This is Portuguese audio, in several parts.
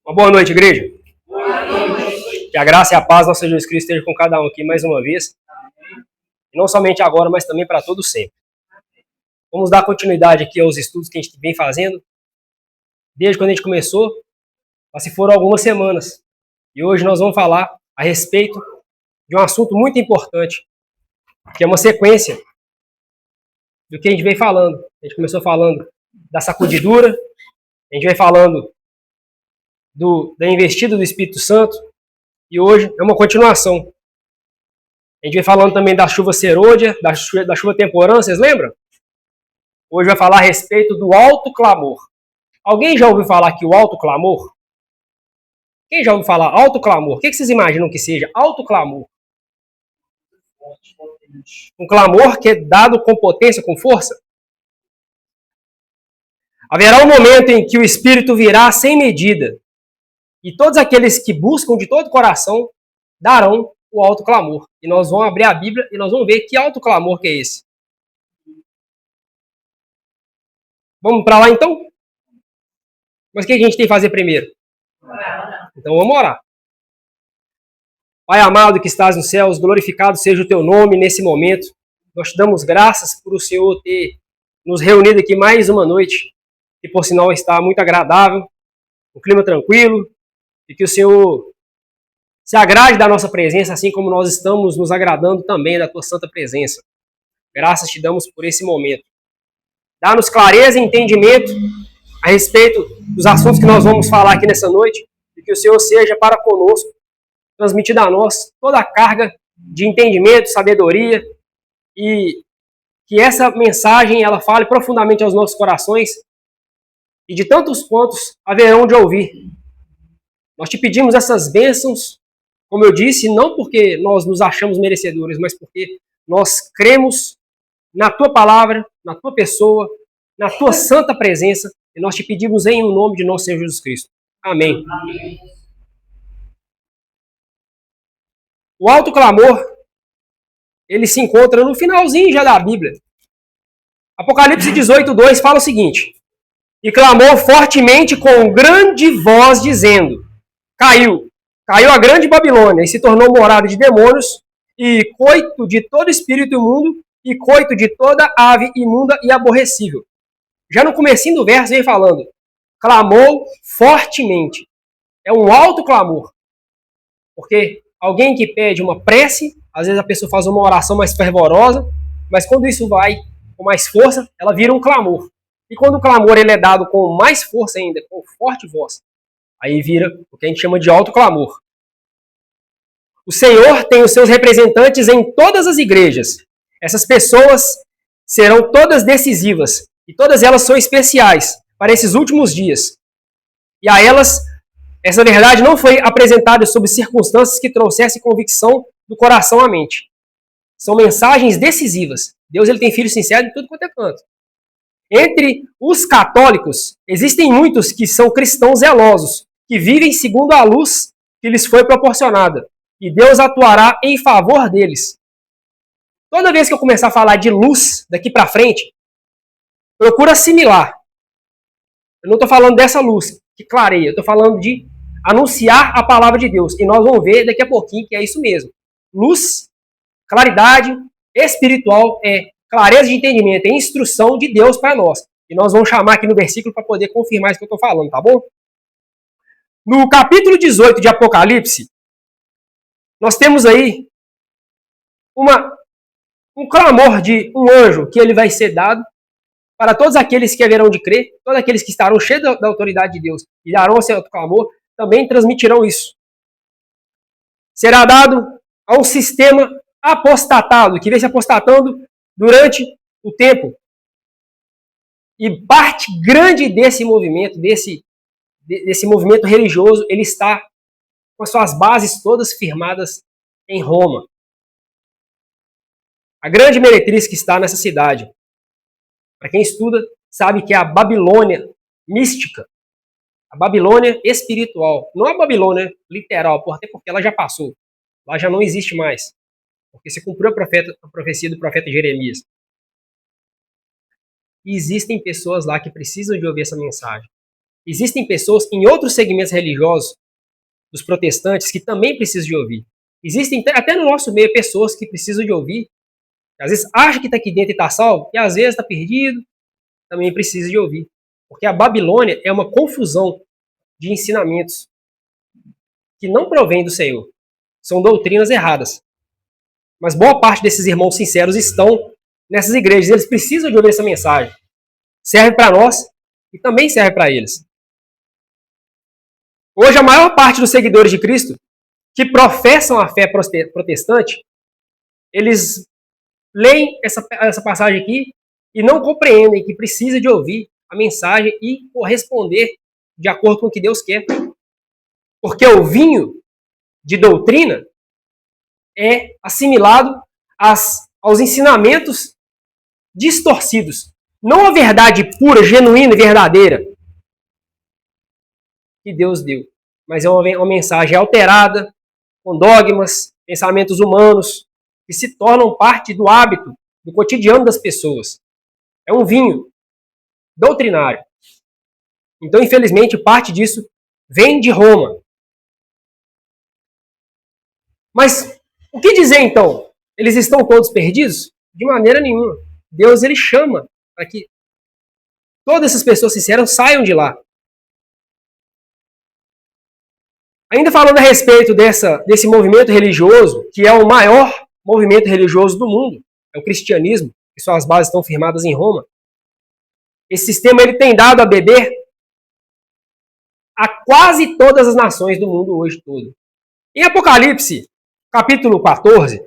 Uma boa noite, igreja. Boa noite. Que a graça e a paz do nosso Jesus Cristo esteja com cada um aqui mais uma vez. E não somente agora, mas também para todo sempre. Vamos dar continuidade aqui aos estudos que a gente vem fazendo. Desde quando a gente começou, mas se foram algumas semanas. E hoje nós vamos falar a respeito de um assunto muito importante, que é uma sequência do que a gente vem falando. A gente começou falando da sacudidura, a gente vem falando da investida do Espírito Santo, e hoje é uma continuação. A gente vem falando também da chuva serôdia, da chuva temporã, vocês lembram? Hoje vai falar a respeito do alto clamor. Alguém já ouviu falar aqui o alto clamor? Quem já ouviu falar alto clamor? O que vocês imaginam que seja alto clamor? Um clamor que é dado com potência, com força? Haverá um momento em que o Espírito virá sem medida, e todos aqueles que buscam de todo o coração darão o alto clamor. E nós vamos abrir a Bíblia e nós vamos ver que alto clamor que é esse. Vamos para lá então? Mas o que a gente tem que fazer primeiro? Então vamos orar. Pai amado que estás nos céus, glorificado seja o teu nome nesse momento. Nós te damos graças por o Senhor ter nos reunido aqui mais uma noite, que por sinal está muito agradável, um clima tranquilo, e que o Senhor se agrade da nossa presença, assim como nós estamos nos agradando também da tua santa presença. Graças te damos por esse momento. Dá-nos clareza e entendimento a respeito dos assuntos que nós vamos falar aqui nessa noite, e que o Senhor seja para conosco, transmitindo a nós toda a carga de entendimento, sabedoria, e que essa mensagem ela fale profundamente aos nossos corações, e de tantos quantos haverão de ouvir. Nós te pedimos essas bênçãos, como eu disse, não porque nós nos achamos merecedores, mas porque nós cremos na tua palavra, na tua pessoa, na tua santa presença, e nós te pedimos em nome de nosso Senhor Jesus Cristo. Amém. Amém. O alto clamor, ele se encontra no finalzinho já da Bíblia. Apocalipse 18:2 fala o seguinte: e clamou fortemente com grande voz, dizendo: Caiu a grande Babilônia e se tornou morada de demônios e coito de todo espírito imundo e coito de toda ave imunda e aborrecível. Já no comecinho do verso vem falando, clamou fortemente. É um alto clamor. Porque alguém que pede uma prece, às vezes a pessoa faz uma oração mais fervorosa, mas quando isso vai com mais força, ela vira um clamor. E quando o clamor ele é dado com mais força ainda, com forte voz, aí vira o que a gente chama de alto clamor. O Senhor tem os seus representantes em todas as igrejas. Essas pessoas serão todas decisivas. E todas elas são especiais para esses últimos dias. E a elas, essa verdade não foi apresentada sob circunstâncias que trouxessem convicção do coração à mente. São mensagens decisivas. Deus ele tem filhos sinceros em tudo quanto é canto. Entre os católicos, existem muitos que são cristãos zelosos, que vivem segundo a luz que lhes foi proporcionada. E Deus atuará em favor deles. Toda vez que eu começar a falar de luz daqui para frente, procura assimilar. Eu não estou falando dessa luz que clareia, eu estou falando de anunciar a palavra de Deus. E nós vamos ver daqui a pouquinho que é isso mesmo. Luz, claridade espiritual é clareza de entendimento, é instrução de Deus para nós. E nós vamos chamar aqui no versículo para poder confirmar isso que eu estou falando, tá bom? No capítulo 18 de Apocalipse, nós temos aí um clamor de um anjo que ele vai ser dado para todos aqueles que haverão de crer, todos aqueles que estarão cheios da autoridade de Deus e darão esse clamor, também transmitirão isso. Será dado a um sistema apostatado, que vem se apostatando durante o tempo. E parte grande desse movimento, desse movimento religioso, ele está com as suas bases todas firmadas em Roma. A grande meretriz que está nessa cidade. Para quem estuda, sabe que é a Babilônia mística. A Babilônia espiritual. Não a Babilônia literal, até porque ela já passou. Lá já não existe mais. Porque se cumpriu a profecia do profeta Jeremias. E existem pessoas lá que precisam de ouvir essa mensagem. existem pessoas em outros segmentos religiosos dos protestantes que também precisam de ouvir. Existem até no nosso meio pessoas que precisam de ouvir. Às vezes acha que está aqui dentro e está salvo, e às vezes está perdido, também precisa de ouvir. Porque a Babilônia é uma confusão de ensinamentos que não provém do Senhor. São doutrinas erradas. Mas boa parte desses irmãos sinceros estão nessas igrejas. Eles precisam de ouvir essa mensagem. Serve para nós e também serve para eles. Hoje, a maior parte dos seguidores de Cristo que professam a fé protestante, eles leem essa passagem aqui e não compreendem que precisa de ouvir a mensagem e corresponder de acordo com o que Deus quer. Porque o vinho de doutrina é assimilado aos ensinamentos distorcidos. Não a verdade pura, genuína e verdadeira que Deus deu, mas é uma mensagem alterada, com dogmas, pensamentos humanos, que se tornam parte do hábito, do cotidiano das pessoas. É um vinho doutrinário. Então, infelizmente, parte disso vem de Roma. Mas o que dizer, então? Eles estão todos perdidos? De maneira nenhuma. Deus, ele chama para que todas essas pessoas sinceras saiam de lá. Ainda falando a respeito desse movimento religioso, que é o maior movimento religioso do mundo, é o cristianismo, que suas bases estão firmadas em Roma. Esse sistema ele tem dado a beber a quase todas as nações do mundo hoje todo. Em Apocalipse, capítulo 14,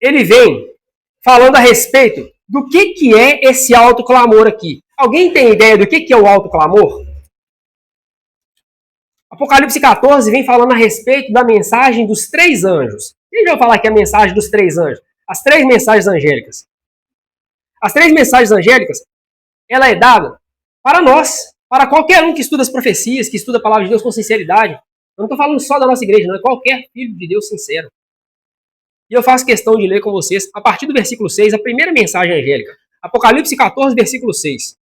ele vem falando a respeito do que é esse alto clamor aqui. Alguém tem ideia do que é o alto clamor? Apocalipse 14 vem falando a respeito da mensagem dos 3 anjos. Quem já vai falar que é a mensagem dos 3 anjos? As 3 mensagens angélicas. As 3 mensagens angélicas, ela é dada para nós, para qualquer um que estuda as profecias, que estuda a palavra de Deus com sinceridade. Eu não estou falando só da nossa igreja, não, é qualquer filho de Deus sincero. E eu faço questão de ler com vocês, a partir do versículo 6, a primeira mensagem angélica. Apocalipse 14, versículo 6.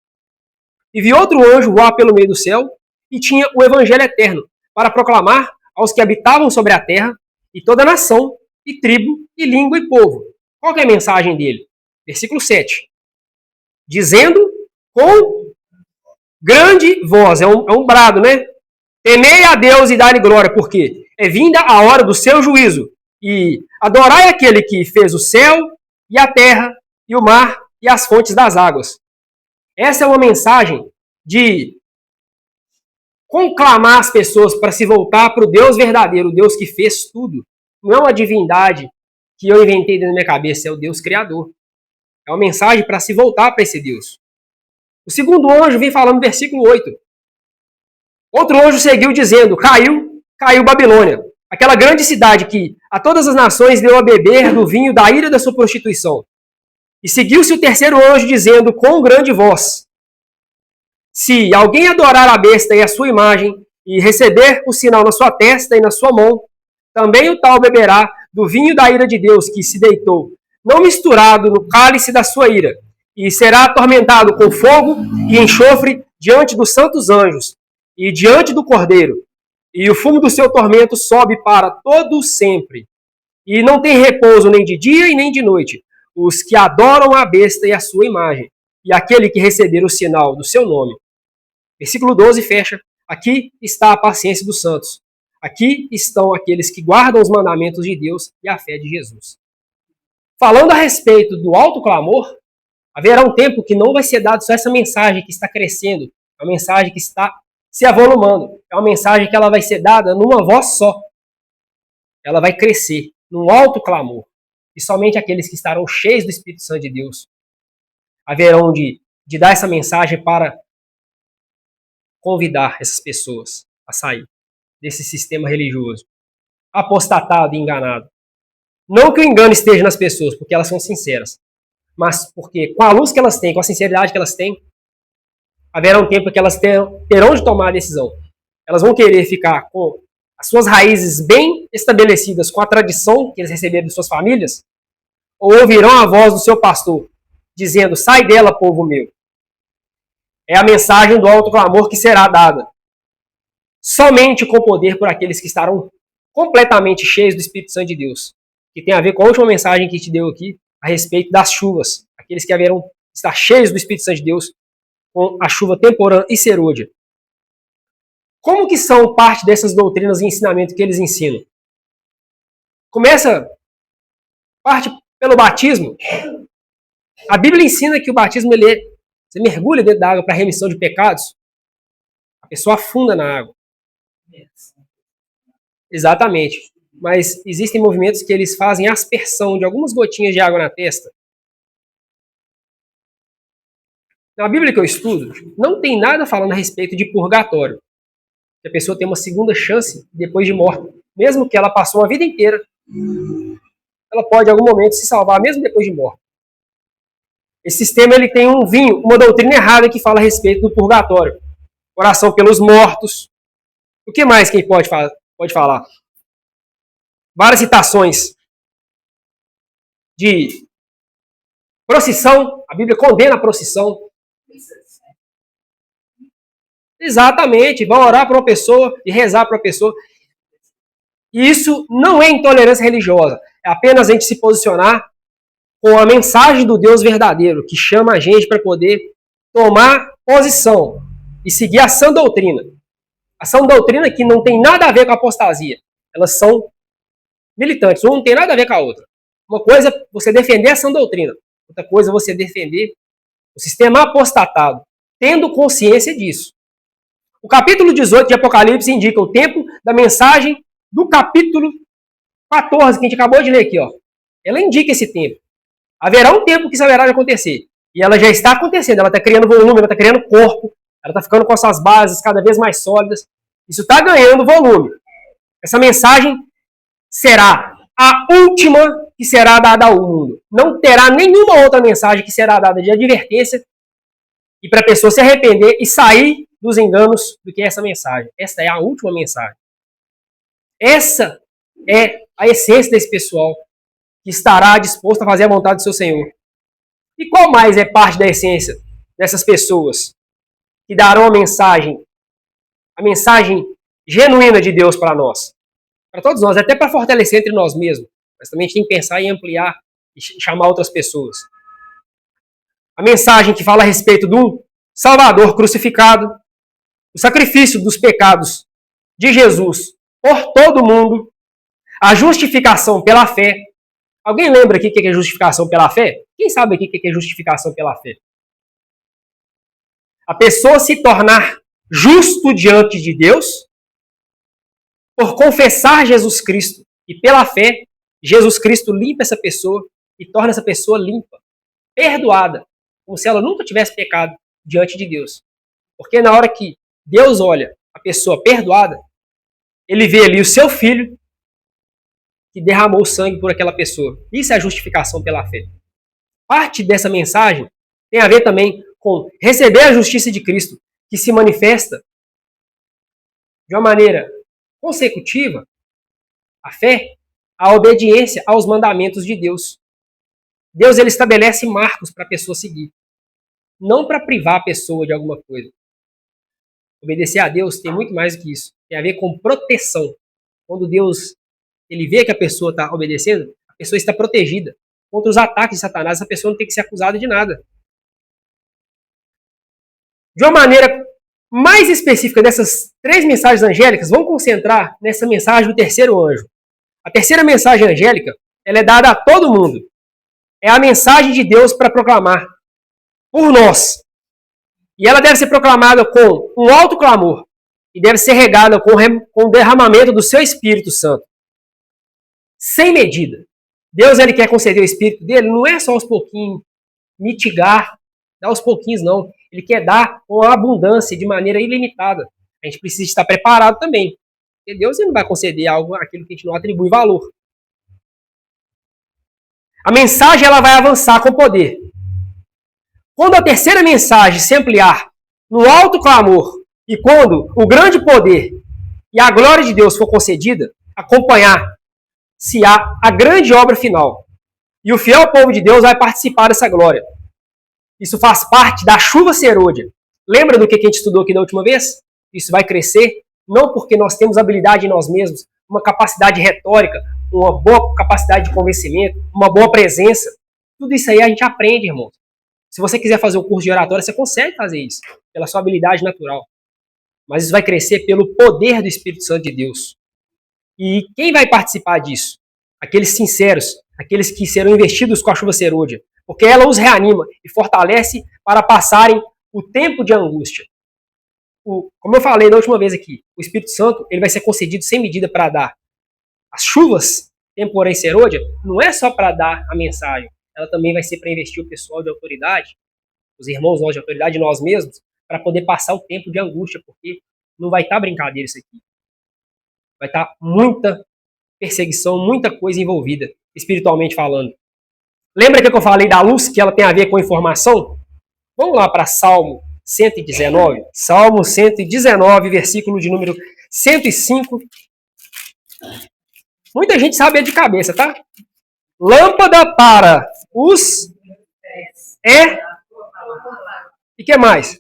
E vi outro anjo voar pelo meio do céu, e tinha o evangelho eterno, para proclamar aos que habitavam sobre a terra, e toda nação, e tribo, e língua, e povo. Qual que é a mensagem dele? Versículo 7. Dizendo com grande voz, é um brado, né? Temei a Deus e dai-lhe glória, porque é vinda a hora do seu juízo, e adorai aquele que fez o céu, e a terra, e o mar, e as fontes das águas. Essa é uma mensagem de conclamar as pessoas para se voltar para o Deus verdadeiro, o Deus que fez tudo. Não é uma divindade que eu inventei dentro da minha cabeça, é o Deus criador. É uma mensagem para se voltar para esse Deus. O segundo anjo vem falando no versículo 8. Outro anjo seguiu dizendo, caiu Babilônia, aquela grande cidade que a todas as nações deu a beber do vinho da ira da sua prostituição. E seguiu-se o terceiro anjo dizendo com grande voz, se alguém adorar a besta e a sua imagem, e receber o sinal na sua testa e na sua mão, também o tal beberá do vinho da ira de Deus que se deitou, não misturado no cálice da sua ira, e será atormentado com fogo e enxofre diante dos santos anjos e diante do Cordeiro. E o fumo do seu tormento sobe para todo sempre. E não tem repouso nem de dia e nem de noite, os que adoram a besta e a sua imagem, e aquele que receber o sinal do seu nome. Versículo 12 fecha. Aqui está a paciência dos santos. Aqui estão aqueles que guardam os mandamentos de Deus e a fé de Jesus. Falando a respeito do alto clamor, haverá um tempo que não vai ser dado só essa mensagem que está crescendo, a mensagem que está se avolumando. É uma mensagem que ela vai ser dada numa voz só. Ela vai crescer num alto clamor. E somente aqueles que estarão cheios do Espírito Santo de Deus haverão de dar essa mensagem para convidar essas pessoas a sair desse sistema religioso apostatado e enganado. Não que o engano esteja nas pessoas, porque elas são sinceras, mas porque com a luz que elas têm, com a sinceridade que elas têm, haverá um tempo que elas terão de tomar a decisão. Elas vão querer ficar com as suas raízes bem estabelecidas, com a tradição que eles receberam de suas famílias, ou ouvirão a voz do seu pastor, dizendo, sai dela, povo meu. é a mensagem do alto clamor que será dada somente com poder por aqueles que estarão completamente cheios do Espírito Santo de Deus, que tem a ver com a última mensagem que te deu aqui a respeito das chuvas, aqueles que haverão estar cheios do Espírito Santo de Deus com a chuva temporã e serôdia. Como que são parte dessas doutrinas e ensinamento que eles ensinam? Parte pelo batismo. A Bíblia ensina que o batismo, você mergulha dentro da água para remissão de pecados, a pessoa afunda na água. Exatamente. Mas existem movimentos que eles fazem aspersão de algumas gotinhas de água na testa. Na Bíblia que eu estudo, não tem nada falando a respeito de purgatório. Que a pessoa tem uma segunda chance depois de morta. Mesmo que ela passou uma vida inteira, ela pode em algum momento se salvar mesmo depois de morta. Esse sistema ele tem uma doutrina errada que fala a respeito do purgatório. Oração pelos mortos. O que mais que pode falar? Várias citações de procissão. A Bíblia condena a procissão. Exatamente. Vão orar para uma pessoa e rezar para uma pessoa. E isso não é intolerância religiosa. É apenas a gente se posicionar com a mensagem do Deus verdadeiro, que chama a gente para poder tomar posição e seguir a sã doutrina. A sã doutrina que não tem nada a ver com a apostasia. Elas são militantes, uma não tem nada a ver com a outra. Uma coisa é você defender a sã doutrina, outra coisa é você defender o sistema apostatado, tendo consciência disso. O capítulo 18 de Apocalipse indica o tempo da mensagem do capítulo 14, que a gente acabou de ler aqui. Ela indica esse tempo. Haverá um tempo que isso haverá de acontecer. E ela já está acontecendo. Ela está criando volume, ela está criando corpo, ela está ficando com as suas bases cada vez mais sólidas. Isso está ganhando volume. Essa mensagem será a última que será dada ao mundo. Não terá nenhuma outra mensagem que será dada de advertência e para a pessoa se arrepender e sair dos enganos do que essa mensagem. Essa é a última mensagem. Essa é a essência desse pessoal que estará disposto a fazer a vontade do seu Senhor. E qual mais é parte da essência dessas pessoas que darão a mensagem genuína de Deus para nós? Para todos nós, até para fortalecer entre nós mesmos. Mas também a gente tem que pensar em ampliar e chamar outras pessoas. A mensagem que fala a respeito do Salvador crucificado, o sacrifício dos pecados de Jesus por todo mundo, a justificação pela fé. Alguém lembra aqui o que é justificação pela fé? Quem sabe aqui o que é justificação pela fé? A pessoa se tornar justo diante de Deus por confessar Jesus Cristo. E pela fé, Jesus Cristo limpa essa pessoa e torna essa pessoa limpa, perdoada, como se ela nunca tivesse pecado diante de Deus. Porque na hora que Deus olha a pessoa perdoada, ele vê ali o seu filho que derramou sangue por aquela pessoa. Isso é a justificação pela fé. Parte dessa mensagem tem a ver também com receber a justiça de Cristo, que se manifesta de uma maneira consecutiva, a fé, a obediência aos mandamentos de Deus. Deus ele estabelece marcos para a pessoa seguir, não para privar a pessoa de alguma coisa. Obedecer a Deus tem muito mais do que isso. Tem a ver com proteção. Quando Deus ele vê que a pessoa está obedecendo, a pessoa está protegida contra os ataques de Satanás. Essa pessoa não tem que ser acusada de nada. De uma maneira mais específica dessas 3 mensagens angélicas, vamos concentrar nessa mensagem do terceiro anjo. A terceira mensagem angélica, ela é dada a todo mundo. É a mensagem de Deus para proclamar por nós. E ela deve ser proclamada com um alto clamor. E deve ser regada com o derramamento do seu Espírito Santo. Sem medida. Deus ele quer conceder o Espírito dele, não é só aos pouquinhos, mitigar, dar aos pouquinhos não. Ele quer dar com abundância, de maneira ilimitada. A gente precisa estar preparado também. Porque Deus ele não vai conceder aquilo que a gente não atribui valor. A mensagem ela vai avançar com poder. Quando a terceira mensagem se ampliar no alto clamor e quando o grande poder e a glória de Deus for concedida, acompanhar-se a grande obra final. E o fiel povo de Deus vai participar dessa glória. Isso faz parte da chuva serôdia, Lembra do que a gente estudou aqui da última vez? Isso vai crescer não porque nós temos habilidade em nós mesmos, uma capacidade retórica, uma boa capacidade de convencimento, uma boa presença. Tudo isso aí a gente aprende, irmãos. Se você quiser fazer o curso de oratória, você consegue fazer isso, pela sua habilidade natural. Mas isso vai crescer pelo poder do Espírito Santo de Deus. E quem vai participar disso? Aqueles sinceros, aqueles que serão investidos com a chuva serôdia, porque ela os reanima e fortalece para passarem o tempo de angústia. Como eu falei da última vez aqui, o Espírito Santo ele vai ser concedido sem medida para dar as chuvas temporais serôdia, não é só para dar a mensagem, ela também vai ser para investir o pessoal de autoridade, os irmãos nós de autoridade, nós mesmos, para poder passar o tempo de angústia, porque não vai estar brincadeira isso aqui. Vai estar muita perseguição, muita coisa envolvida, espiritualmente falando. Lembra que eu falei da luz, que ela tem a ver com informação? Vamos lá para Salmo 119. Salmo 119, versículo de número 105. Muita gente sabe de cabeça, tá? Lâmpada para os E que mais?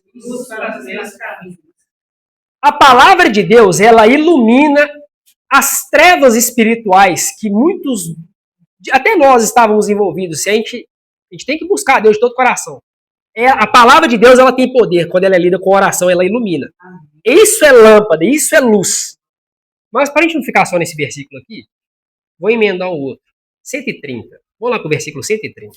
A palavra de Deus, ela ilumina as trevas espirituais que muitos, até nós estávamos envolvidos. A gente tem que buscar Deus de todo o coração. A palavra de Deus, ela tem poder. Quando ela é lida com oração, ela ilumina. Isso é lâmpada, isso é luz. Mas para a gente não ficar só nesse versículo aqui, vou emendar um outro. 130. Vamos lá para o versículo 130.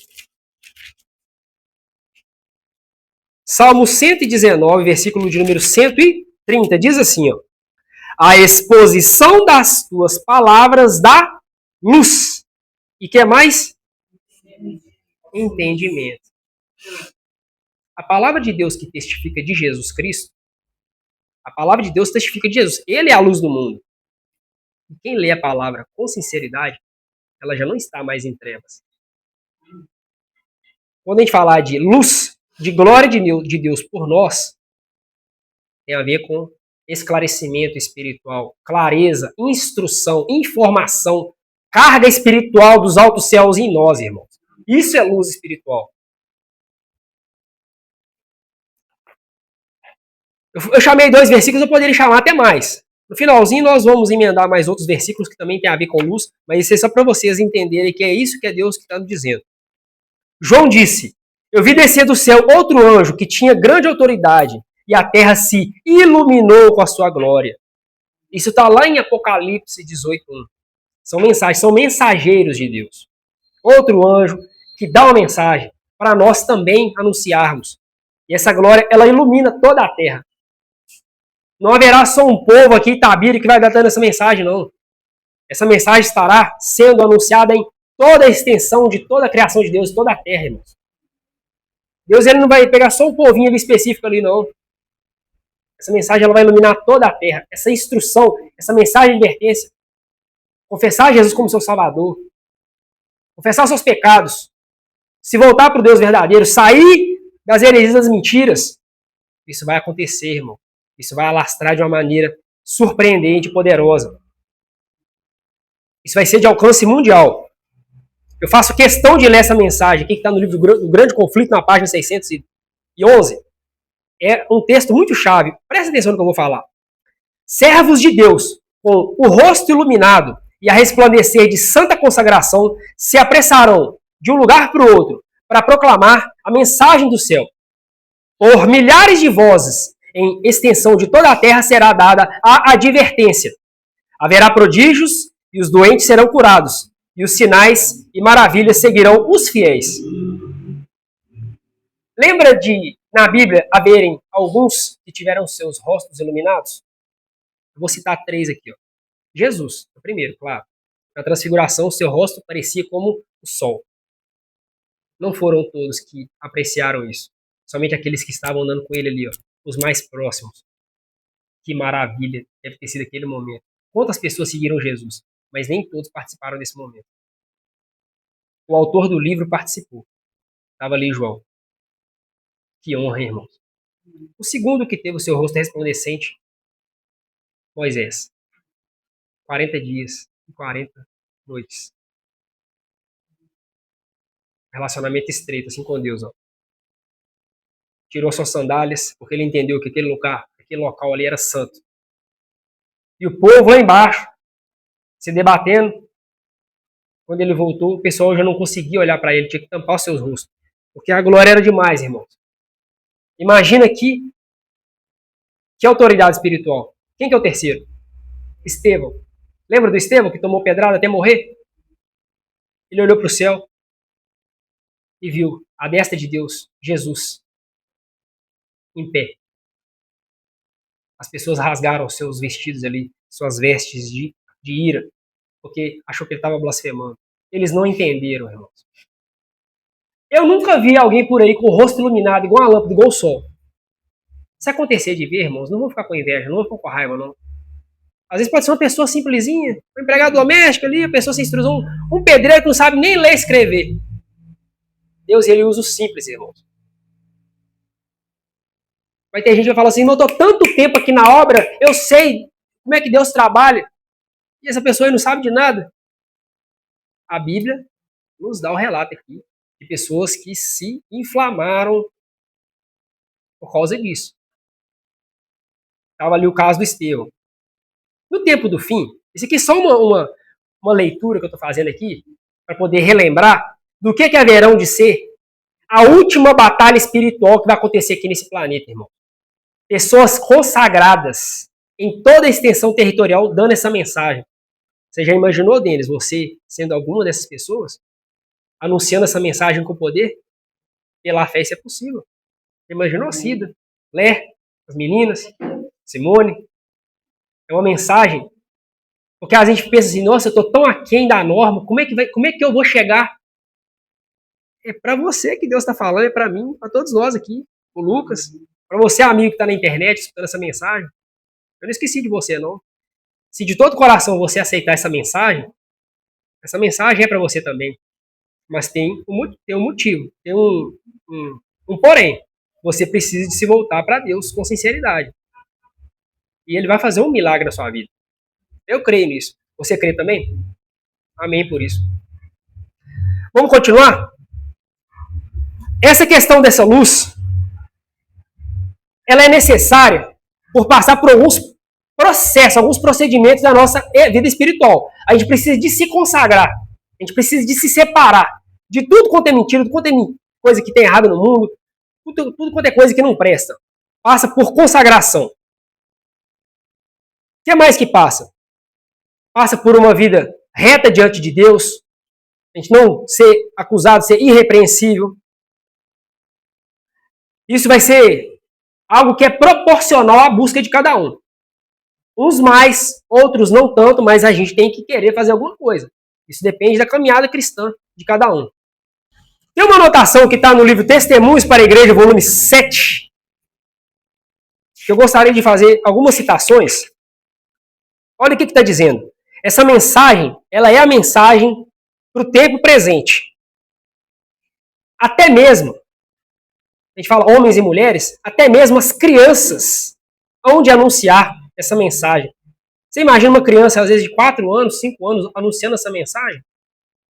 Salmo 119, versículo de número 130, diz assim, ó: a exposição das tuas palavras dá luz. E que mais? Entendimento. A palavra de Deus que testifica de Jesus Cristo, a palavra de Deus testifica de Jesus. Ele é a luz do mundo. E quem lê a palavra com sinceridade, ela já não está mais em trevas. Quando a gente falar de luz, de glória de Deus por nós, tem a ver com esclarecimento espiritual, clareza, instrução, informação, carga espiritual dos altos céus em nós, irmãos. Isso é luz espiritual. Eu chamei 2 versículos, eu poderia chamar até mais. No finalzinho nós vamos emendar mais outros versículos que também tem a ver com luz, mas isso é só para vocês entenderem que é isso que é Deus que está nos dizendo. João disse: eu vi descer do céu outro anjo que tinha grande autoridade e a terra se iluminou com a sua glória. Isso está lá em Apocalipse 18:1. São mensageiros de Deus. Outro anjo que dá uma mensagem para nós também anunciarmos. E essa glória, ela ilumina toda a terra. Não haverá só um povo aqui, Itabira, que vai dar essa mensagem, não. Essa mensagem estará sendo anunciada em toda a extensão de toda a criação de Deus, toda a terra, irmãos. Deus ele não vai pegar só um povinho ali específico ali, não. Essa mensagem ela vai iluminar toda a terra. Essa instrução, essa mensagem de advertência. Confessar Jesus como seu Salvador. Confessar os seus pecados. Se voltar para o Deus verdadeiro. Sair das heresias das mentiras. Isso vai acontecer, irmão. Isso vai alastrar de uma maneira surpreendente e poderosa. Isso vai ser de alcance mundial. Eu faço questão de ler essa mensagem aqui que está no livro do Grande Conflito, na página 611. É um texto muito chave. Presta atenção no que eu vou falar. Servos de Deus, com o rosto iluminado e a resplandecer de santa consagração, se apressarão de um lugar para o outro para proclamar a mensagem do céu. Por milhares de vozes, em extensão de toda a terra, será dada a advertência. Haverá prodígios e os doentes serão curados, e os sinais e maravilhas seguirão os fiéis. Lembra de, na Bíblia, haverem alguns que tiveram seus rostos iluminados? Eu vou citar 3 aqui. Ó. Jesus, o primeiro, claro. Na transfiguração, seu rosto parecia como o sol. Não foram todos que apreciaram isso. Somente aqueles que estavam andando com ele ali, ó, os mais próximos. Que maravilha deve ter sido aquele momento. Quantas pessoas seguiram Jesus? Mas nem todos participaram desse momento. O autor do livro participou. Estava ali João. Que honra, irmãos. O segundo que teve o seu rosto resplandecente, Moisés. 40 dias e 40 noites. . Relacionamento estreito, assim, com Deus. Ó. tirou suas sandálias, porque ele entendeu que aquele local ali era santo. E o povo lá embaixo, se debatendo. Quando ele voltou, o pessoal já não conseguia olhar para ele, tinha que tampar os seus rostos. Porque a glória era demais, irmãos. Imagina aqui, que autoridade espiritual. Quem que é o terceiro? Estevão. Lembra do Estevão que tomou pedrada até morrer? Ele olhou para o céu e viu a destra de Deus, Jesus, em pé. As pessoas rasgaram seus vestidos ali, suas vestes de ira, porque achou que ele estava blasfemando. Eles não entenderam, irmãos. Eu nunca vi alguém por aí com o rosto iluminado, igual a lâmpada, igual o sol. Se acontecer de ver, irmãos, não vou ficar com inveja, não vou ficar com raiva, não. Às vezes pode ser uma pessoa simplesinha, um empregado doméstico ali, a pessoa sem instrução, um pedreiro que não sabe nem ler e escrever. Deus, ele usa o simples, irmãos. Vai ter gente que vai falar assim, eu estou tanto tempo aqui na obra, eu sei como é que Deus trabalha. E essa pessoa aí não sabe de nada. A Bíblia nos dá um relato aqui de pessoas que se inflamaram por causa disso. Estava ali o caso do Estevão. No tempo do fim, isso aqui é só uma leitura que eu estou fazendo aqui, para poder relembrar do que haverão de ser a última batalha espiritual que vai acontecer aqui nesse planeta, irmão. Pessoas consagradas em toda a extensão territorial dando essa mensagem. Você já imaginou, Denis, você sendo alguma dessas pessoas, anunciando essa mensagem com poder? Pela fé isso é possível. Você imaginou, Cida, Lé, as meninas, Simone? É uma mensagem. Porque a gente pensa assim, nossa, eu estou tão aquém da norma, como é que eu vou chegar? É para você que Deus está falando, é para mim, para todos nós aqui, o Lucas, para você, amigo que está na internet, escutando essa mensagem. Eu não esqueci de você, não. Se de todo coração você aceitar essa mensagem é para você também. Mas tem um motivo, tem um porém. Você precisa de se voltar para Deus com sinceridade. E Ele vai fazer um milagre na sua vida. Eu creio nisso. Você crê também? Amém por isso. Vamos continuar? Essa questão dessa luz, ela é necessária por passar por alguns processos, alguns procedimentos da nossa vida espiritual. A gente precisa de se consagrar. A gente precisa de se separar de tudo quanto é mentira, tudo quanto é coisa que tem errado no mundo, tudo quanto é coisa que não presta. Passa por consagração. O que mais que passa? Passa por uma vida reta diante de Deus. A gente não ser acusado de ser irrepreensível. Isso vai ser algo que é proporcional à busca de cada um. Uns mais, outros não tanto, mas a gente tem que querer fazer alguma coisa. Isso depende da caminhada cristã de cada um. Tem uma anotação que está no livro Testemunhos para a Igreja, volume 7, que eu gostaria de fazer algumas citações. Olha o que está dizendo. Essa mensagem, ela é a mensagem para o tempo presente. Até mesmo, a gente fala homens e mulheres, até mesmo as crianças hão de anunciar essa mensagem. Você imagina uma criança, às vezes de 4 anos, 5 anos, anunciando essa mensagem?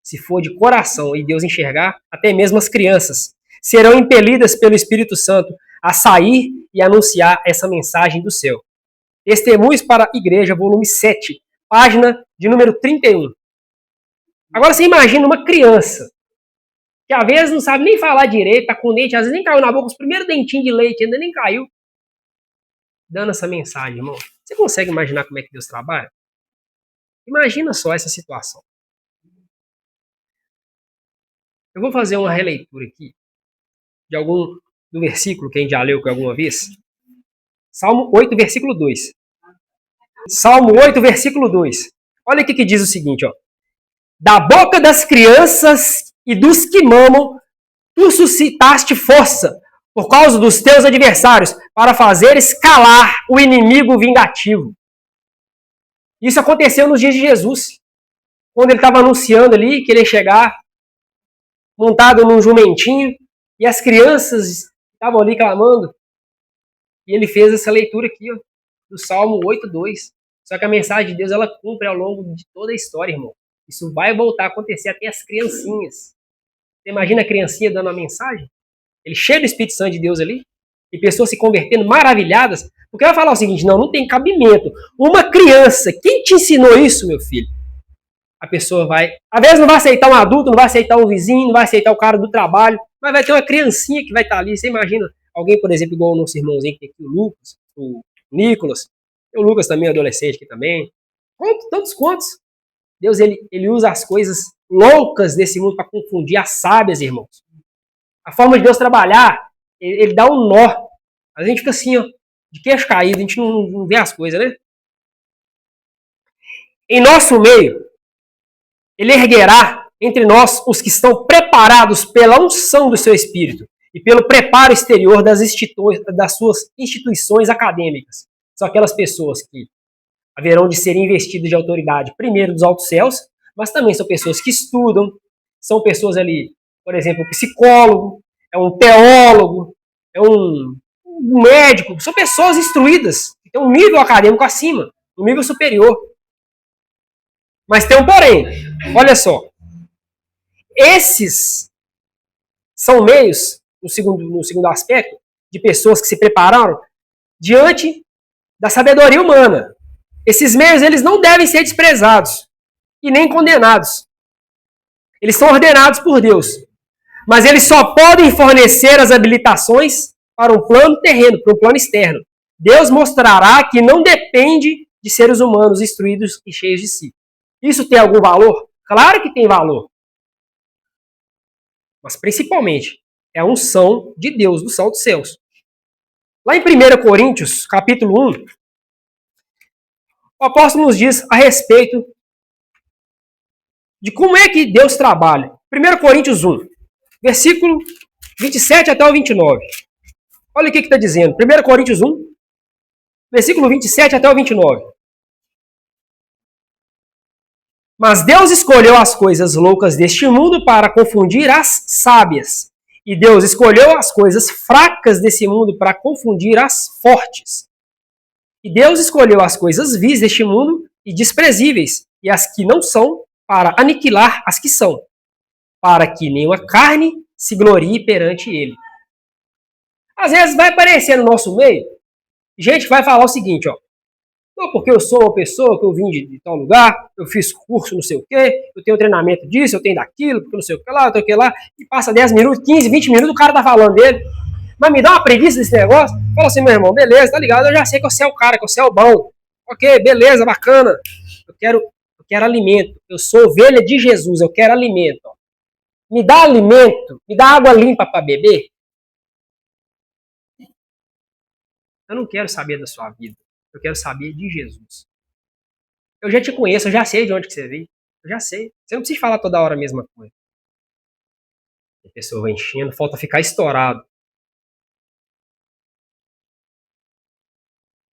Se for de coração e Deus enxergar, até mesmo as crianças serão impelidas pelo Espírito Santo a sair e anunciar essa mensagem do céu. Testemunhos para a Igreja, volume 7, página de número 31. Agora você imagina uma criança que às vezes não sabe nem falar direito, tá com o dente, às vezes nem caiu na boca, os primeiros dentinhos de leite ainda nem caiu, dando essa mensagem, irmão. Você consegue imaginar como é que Deus trabalha? Imagina só essa situação. Eu vou fazer uma releitura aqui do versículo que a gente já leu alguma vez. Salmo 8, versículo 2. Salmo 8, versículo 2. Olha o que diz o seguinte, ó. Da boca das crianças e dos que mamam, tu suscitaste força por causa dos teus adversários, para fazeres calar o inimigo vingativo. Isso aconteceu nos dias de Jesus, quando ele estava anunciando ali que ele ia chegar montado num jumentinho, e as crianças estavam ali clamando. E ele fez essa leitura aqui, ó, do Salmo 8:2. Só que a mensagem de Deus, ela cumpre ao longo de toda a história, irmão. Isso vai voltar a acontecer até as criancinhas. Você imagina a criancinha dando a mensagem? Ele cheio do Espírito Santo de Deus ali. e pessoas se convertendo maravilhadas, porque vai falar o seguinte, não tem cabimento. Uma criança, quem te ensinou isso, meu filho? A pessoa vai, às vezes não vai aceitar um adulto, não vai aceitar um vizinho, não vai aceitar o cara do trabalho, mas vai ter uma criancinha que vai estar ali. Você imagina alguém, por exemplo, igual o nosso irmãozinho que tem aqui, o Lucas, o Nicolas, o Lucas também, adolescente aqui também. Tantos quantos. Deus, ele usa as coisas loucas desse mundo para confundir as sábias, irmãos. A forma de Deus trabalhar, ele dá um nó. A gente fica assim, ó, de queixo caído, a gente não vê as coisas, né? Em nosso meio, ele erguerá entre nós os que estão preparados pela unção do seu Espírito e pelo preparo exterior das suas instituições acadêmicas. São aquelas pessoas que haverão de ser investidas de autoridade, primeiro dos altos céus, mas também são pessoas que estudam, são pessoas ali, por exemplo, um psicólogo, é um teólogo, é um médico, são pessoas instruídas, que têm um nível acadêmico acima, um nível superior. Mas tem um porém, olha só, esses são meios, no segundo aspecto, de pessoas que se prepararam diante da sabedoria humana. Esses meios, eles não devem ser desprezados e nem condenados. Eles são ordenados por Deus. Mas eles só podem fornecer as habilitações para um plano terreno, para um plano externo. Deus mostrará que não depende de seres humanos instruídos e cheios de si. Isso tem algum valor? Claro que tem valor. Mas principalmente é a unção de Deus, do céu dos céus. Lá em 1 Coríntios, capítulo 1, o apóstolo nos diz a respeito de como é que Deus trabalha. 1 Coríntios 1, versículo 27 até o 29. Olha o que está dizendo. 1 Coríntios 1, versículo 27 até o 29. Mas Deus escolheu as coisas loucas deste mundo para confundir as sábias. E Deus escolheu as coisas fracas desse mundo para confundir as fortes. E Deus escolheu as coisas vis deste mundo e desprezíveis, e as que não são, para aniquilar as que são, para que nenhuma carne se glorie perante ele. Às vezes vai aparecer no nosso meio gente que vai falar o seguinte, ó. Não, porque eu sou uma pessoa que eu vim de tal lugar, eu fiz curso não sei o quê, eu tenho treinamento disso, eu tenho daquilo, porque não sei o que lá, eu tenho o que lá, e passa 10 minutos, 15, 20 minutos, o cara tá falando dele. Mas me dá uma preguiça desse negócio. Fala assim, meu irmão, beleza, tá ligado? Eu já sei que você é o cara, que você é o bom. Ok, beleza, bacana. Eu quero alimento. Eu sou ovelha de Jesus, eu quero alimento. Me dá alimento, me dá água limpa para beber. Eu não quero saber da sua vida. Eu quero saber de Jesus. Eu já te conheço, eu já sei de onde que você veio. Eu já sei. Você não precisa falar toda hora a mesma coisa. A pessoa vai enchendo, falta ficar estourado.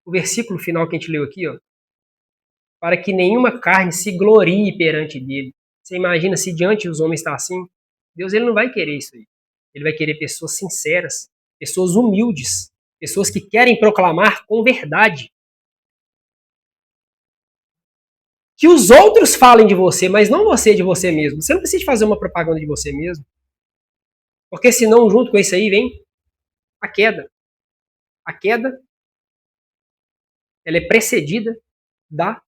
O versículo final que a gente leu aqui, ó. Para que nenhuma carne se glorie perante dele. Você imagina se diante dos homens está assim? Deus ele não vai querer isso aí. Ele vai querer pessoas sinceras, pessoas humildes, pessoas que querem proclamar com verdade. Que os outros falem de você, mas não você de você mesmo. Você não precisa fazer uma propaganda de você mesmo. Porque senão, junto com isso aí, vem a queda. A queda, ela é precedida da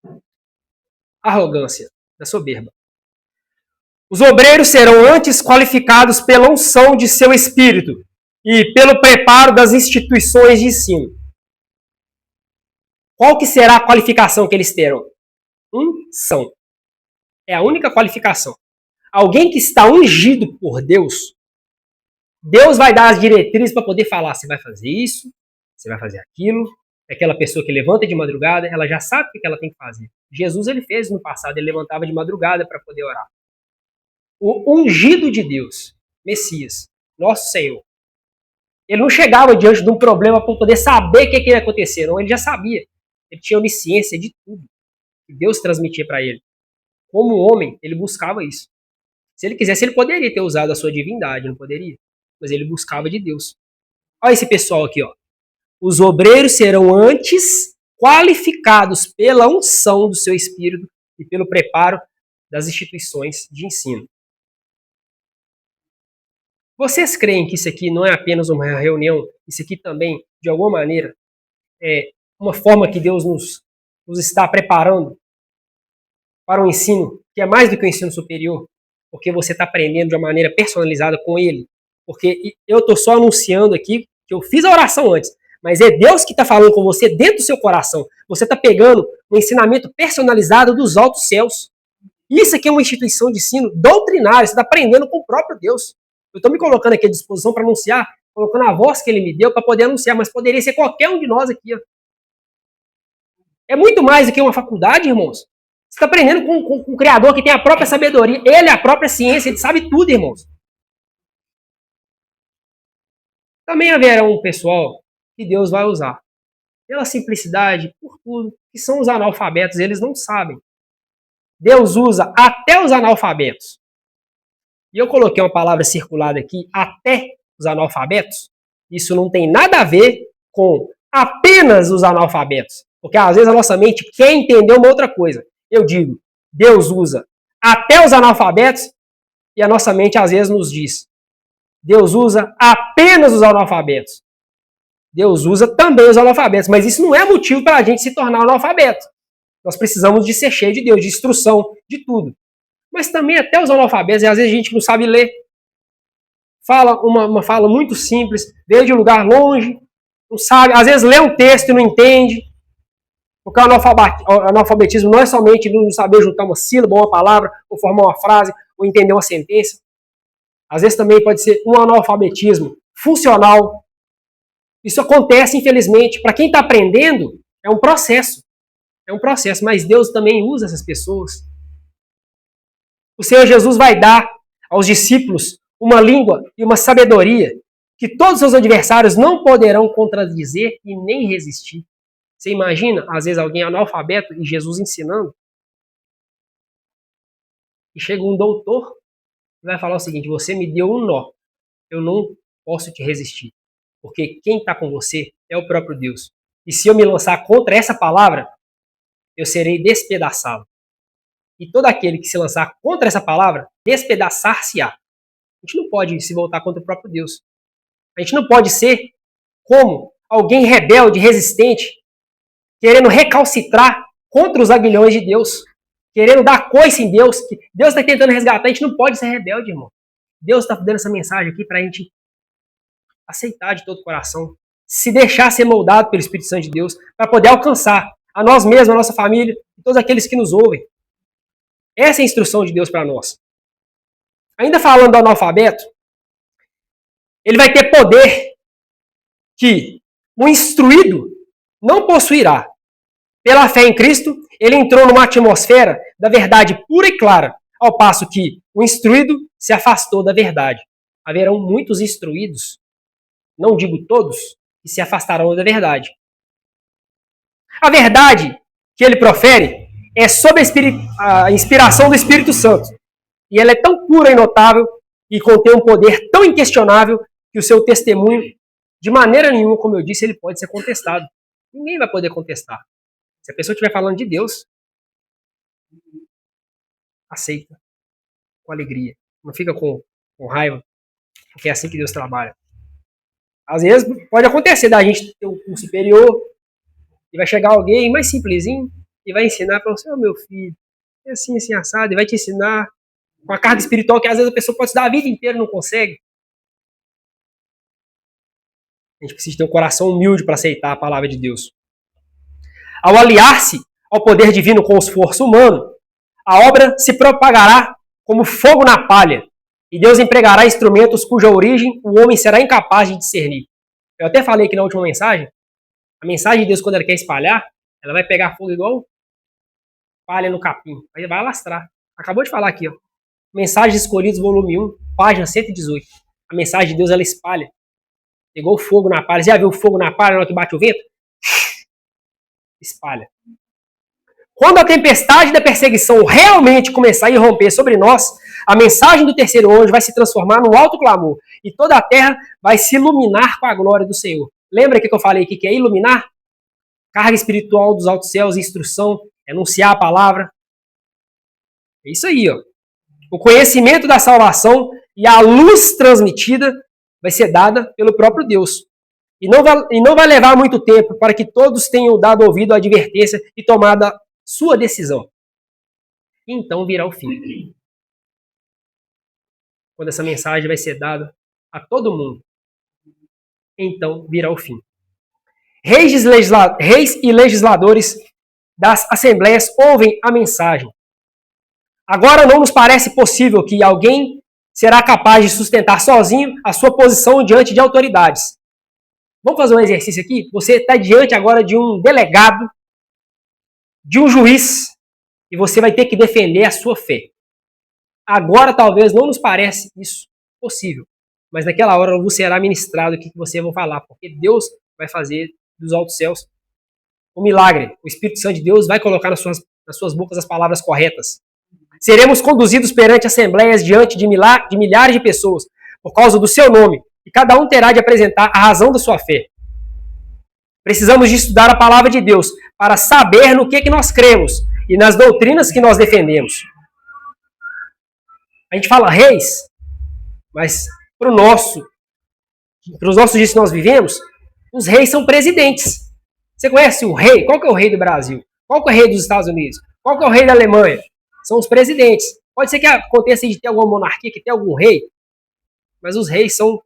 arrogância, da soberba. Os obreiros serão antes qualificados pela unção de seu espírito e pelo preparo das instituições de ensino. Qual que será a qualificação que eles terão? Unção. É a única qualificação. Alguém que está ungido por Deus, Deus vai dar as diretrizes para poder falar, você vai fazer isso, você vai fazer aquilo. Aquela pessoa que levanta de madrugada, ela já sabe o que ela tem que fazer. Jesus, ele fez no passado, ele levantava de madrugada para poder orar. O ungido de Deus, Messias, nosso Senhor, ele não chegava diante de um problema para poder saber o que ia acontecer, não, ele já sabia. Ele tinha onisciência de tudo que Deus transmitia para ele. Como homem, ele buscava isso. Se ele quisesse, ele poderia ter usado a sua divindade, não poderia? Mas ele buscava de Deus. Olha esse pessoal aqui, ó. Os obreiros serão antes qualificados pela unção do seu espírito e pelo preparo das instituições de ensino. Vocês creem que isso aqui não é apenas uma reunião, isso aqui também, de alguma maneira, é uma forma que Deus nos está preparando para um ensino que é mais do que o ensino superior, porque você está aprendendo de uma maneira personalizada com Ele? Porque eu estou só anunciando aqui que eu fiz a oração antes, mas é Deus que está falando com você dentro do seu coração. Você está pegando um ensinamento personalizado dos altos céus. Isso aqui é uma instituição de ensino doutrinário, você está aprendendo com o próprio Deus. Eu estou me colocando aqui à disposição para anunciar, colocando a voz que Ele me deu para poder anunciar, mas poderia ser qualquer um de nós aqui. Ó. É muito mais do que uma faculdade, irmãos. Você está aprendendo com um Criador que tem a própria sabedoria, Ele é a própria ciência, Ele sabe tudo, irmãos. Também haverá um pessoal que Deus vai usar. Pela simplicidade, por tudo, que são os analfabetos, eles não sabem. Deus usa até os analfabetos. E eu coloquei uma palavra circulada aqui, até os analfabetos. Isso não tem nada a ver com apenas os analfabetos. Porque às vezes a nossa mente quer entender uma outra coisa. Eu digo, Deus usa até os analfabetos e a nossa mente às vezes nos diz, Deus usa apenas os analfabetos. Deus usa também os analfabetos, mas isso não é motivo para a gente se tornar analfabeto. Nós precisamos de ser cheio de Deus, de instrução, de tudo. Mas também até os analfabetos, e às vezes a gente não sabe ler. Fala uma fala muito simples, veio de um lugar longe, não sabe, às vezes lê um texto e não entende. Porque o analfabetismo não é somente não saber juntar uma sílaba, uma palavra, ou formar uma frase, ou entender uma sentença. Às vezes também pode ser um analfabetismo funcional. Isso acontece, infelizmente. Para quem está aprendendo, é um processo. É um processo, mas Deus também usa essas pessoas. O Senhor Jesus vai dar aos discípulos uma língua e uma sabedoria que todos os seus adversários não poderão contradizer e nem resistir. Você imagina, às vezes, alguém analfabeto e Jesus ensinando? E chega um doutor e vai falar o seguinte, você me deu um nó, eu não posso te resistir. Porque quem está com você é o próprio Deus. E se eu me lançar contra essa palavra, eu serei despedaçado. E todo aquele que se lançar contra essa palavra, despedaçar-se-á. A gente não pode se voltar contra o próprio Deus. A gente não pode ser como alguém rebelde, resistente, querendo recalcitrar contra os aguilhões de Deus, querendo dar coice em Deus, que Deus está tentando resgatar. A gente não pode ser rebelde, irmão. Deus está dando essa mensagem aqui para a gente aceitar de todo o coração, se deixar ser moldado pelo Espírito Santo de Deus, para poder alcançar a nós mesmos, a nossa família, e todos aqueles que nos ouvem. Essa é a instrução de Deus para nós. Ainda falando do analfabeto, ele vai ter poder que o instruído não possuirá. Pela fé em Cristo, ele entrou numa atmosfera da verdade pura e clara, ao passo que o instruído se afastou da verdade. Haverão muitos instruídos, não digo todos, que se afastarão da verdade. A verdade que ele profere é sob a inspiração do Espírito Santo. E ela é tão pura e notável e contém um poder tão inquestionável que o seu testemunho, de maneira nenhuma, como eu disse, ele pode ser contestado. Ninguém vai poder contestar. Se a pessoa estiver falando de Deus, aceita com alegria. Não fica com raiva, porque é assim que Deus trabalha. Às vezes pode acontecer da gente ter um superior e vai chegar alguém mais simplesinho e vai ensinar para você, meu filho, é assim, assim, assado, e vai te ensinar com a carga espiritual que às vezes a pessoa pode estudar a vida inteira e não consegue. A gente precisa ter um coração humilde para aceitar a palavra de Deus. Ao aliar-se ao poder divino com o esforço humano, a obra se propagará como fogo na palha, e Deus empregará instrumentos cuja origem o homem será incapaz de discernir. Eu até falei aqui na última mensagem, a mensagem de Deus, quando ela quer espalhar, ela vai pegar fogo igual palha no capim, aí vai alastrar. Acabou de falar aqui, ó. Mensagens Escolhidas, volume 1, página 118. A mensagem de Deus, ela espalha. Pegou fogo na palha. Já viu o fogo na palha na hora que bate o vento? Espalha. Quando a tempestade da perseguição realmente começar a irromper sobre nós, a mensagem do terceiro anjo vai se transformar num alto clamor e toda a terra vai se iluminar com a glória do Senhor. Lembra que eu falei aqui que é iluminar? Carga espiritual dos altos céus, instrução, anunciar a palavra. É isso aí, ó. O conhecimento da salvação E a luz transmitida vai ser dada pelo próprio Deus. E não vai levar muito tempo para que todos tenham dado ouvido à advertência e tomado a sua decisão. Então virá o fim. Quando essa mensagem vai ser dada a todo mundo. Então virá o fim. Reis e legisladores das assembleias ouvem a mensagem. Agora não nos parece possível que alguém será capaz de sustentar sozinho a sua posição diante de autoridades. Vamos fazer um exercício aqui? Você está diante agora de um delegado, de um juiz, e você vai ter que defender a sua fé. Agora talvez não nos parece isso possível, mas naquela hora você será ministrado o que você vai falar, porque Deus vai fazer dos altos céus um milagre. O Espírito Santo de Deus vai colocar nas suas bocas as palavras corretas. Seremos conduzidos perante assembleias diante de milhares de pessoas, por causa do seu nome, e cada um terá de apresentar a razão da sua fé. Precisamos de estudar a palavra de Deus para saber no que nós cremos e nas doutrinas que nós defendemos. A gente fala reis, mas para os nossos dias que nós vivemos, os reis são presidentes. Você conhece o rei? Qual que é o rei do Brasil? Qual que é o rei dos Estados Unidos? Qual que é o rei da Alemanha? São os presidentes. Pode ser que aconteça de ter alguma monarquia, que tenha algum rei, mas os reis são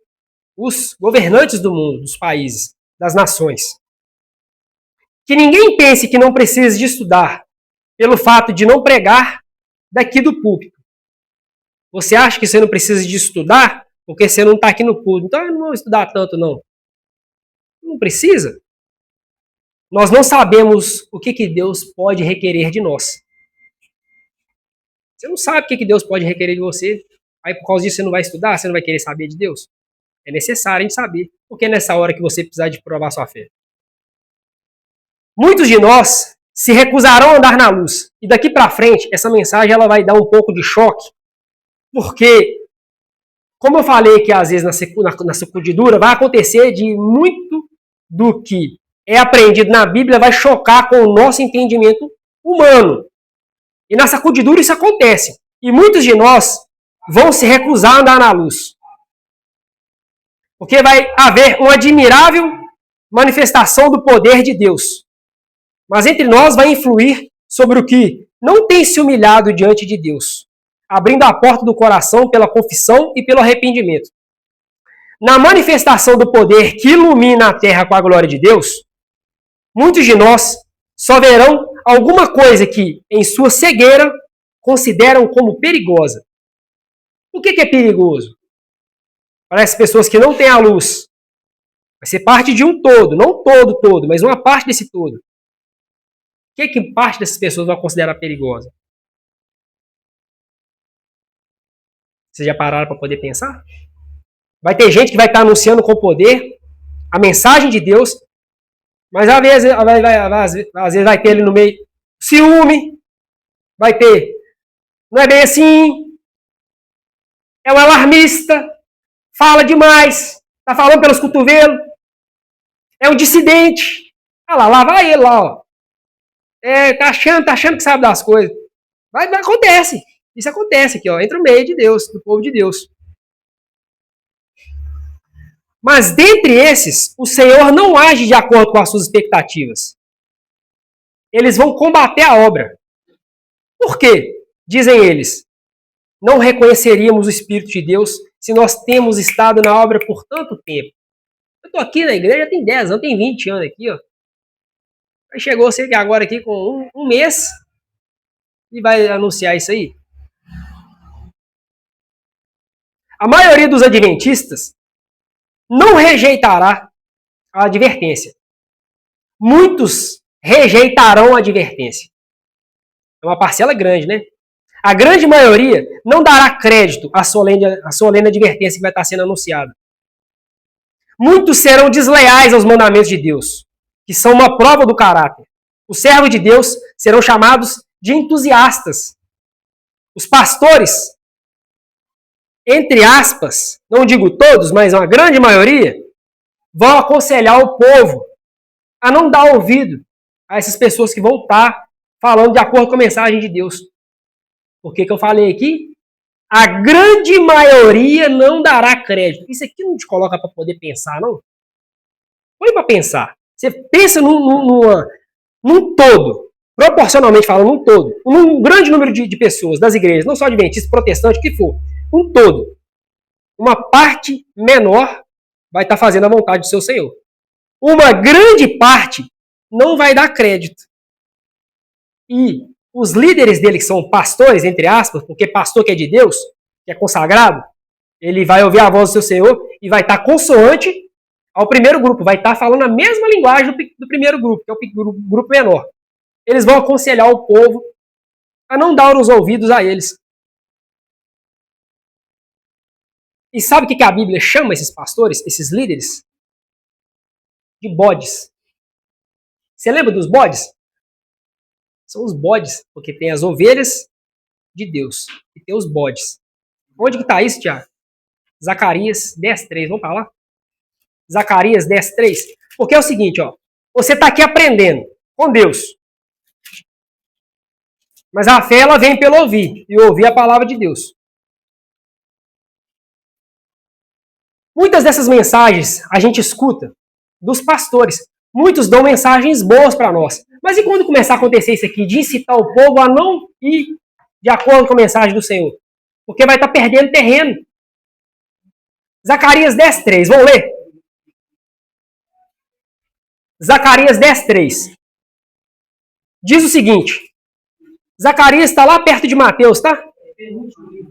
os governantes do mundo, dos países, das nações. Que ninguém pense que não precisa de estudar pelo fato de não pregar daqui do púlpito. Você acha que você não precisa de estudar porque você não está aqui no púlpito? Então eu não vou estudar tanto, não. Não precisa. Nós não sabemos o que Deus pode requerer de nós. Você não sabe o que Deus pode requerer de você. Aí por causa disso você não vai estudar, você não vai querer saber de Deus. É necessário a gente saber, porque é nessa hora que você precisar de provar sua fé. Muitos de nós se recusarão a andar na luz. E daqui para frente, essa mensagem ela vai dar um pouco de choque, porque, como eu falei que às vezes na sacudidura, vai acontecer de muito do que é aprendido na Bíblia vai chocar com o nosso entendimento humano. E na sacudidura isso acontece. E muitos de nós vão se recusar a andar na luz. Porque vai haver uma admirável manifestação do poder de Deus. Mas entre nós vai influir sobre o que não tem se humilhado diante de Deus, abrindo a porta do coração pela confissão e pelo arrependimento. Na manifestação do poder que ilumina a terra com a glória de Deus, muitos de nós só verão alguma coisa que, em sua cegueira, consideram como perigosa. O que é perigoso? Para as pessoas que não têm a luz, vai ser parte de um todo, não todo, mas uma parte desse todo. O que parte dessas pessoas vai considerar perigosa? Vocês já pararam para poder pensar? Vai ter gente que vai estar anunciando com poder a mensagem de Deus, mas às vezes vai ter ali no meio ciúme, vai ter, não é bem assim, é um alarmista, fala demais, tá falando pelos cotovelos, é um dissidente. Olha lá vai ele lá, ó. Tá achando que sabe das coisas. Acontece. Isso acontece aqui, ó, entre o meio de Deus, do povo de Deus. Mas dentre esses, o Senhor não age de acordo com as suas expectativas. Eles vão combater a obra. Por quê? Dizem eles, não reconheceríamos o Espírito de Deus se nós temos estado na obra por tanto tempo. Eu estou aqui na igreja tem 10 anos, tem 20 anos aqui, ó. Aí chegou você que agora aqui com um mês e vai anunciar isso aí. A maioria dos adventistas não rejeitará a advertência. Muitos rejeitarão a advertência. É uma parcela grande, né? A grande maioria não dará crédito à solene advertência que vai estar sendo anunciada. Muitos serão desleais aos mandamentos de Deus, que são uma prova do caráter. Os servos de Deus serão chamados de entusiastas. Os pastores, entre aspas, não digo todos, mas uma grande maioria, vão aconselhar o povo a não dar ouvido a essas pessoas que vão estar falando de acordo com a mensagem de Deus. Por que eu falei aqui? A grande maioria não dará crédito. Isso aqui não te coloca para poder pensar, não? Põe para pensar. Você pensa num todo, proporcionalmente falando, num todo, num grande número de pessoas das igrejas, não só adventistas, protestantes, o que for, um todo. Uma parte menor vai estar fazendo a vontade do seu Senhor. Uma grande parte não vai dar crédito. E os líderes dele, que são pastores, entre aspas, porque pastor que é de Deus, que é consagrado, ele vai ouvir a voz do seu Senhor e vai estar consoante ao primeiro grupo, vai estar falando a mesma linguagem do primeiro grupo, que é o grupo menor. Eles vão aconselhar o povo a não dar os ouvidos a eles. E sabe o que a Bíblia chama esses pastores, esses líderes? De bodes. Você lembra dos bodes? São os bodes, porque tem as ovelhas de Deus e tem os bodes. Onde que está isso, Tiago? Zacarias 10:3. Vamos para lá? Zacarias 10:3. Porque é o seguinte, ó. Você está aqui aprendendo com Deus. Mas a fé, ela vem pelo ouvir. E ouvir a palavra de Deus. Muitas dessas mensagens a gente escuta dos pastores. Muitos dão mensagens boas para nós. Mas e quando começar a acontecer isso aqui, de incitar o povo a não ir de acordo com a mensagem do Senhor? Porque vai estar perdendo terreno. Zacarias 10:3. Vamos ler? Zacarias 10:3. Diz o seguinte. Zacarias está lá perto de Mateus, tá?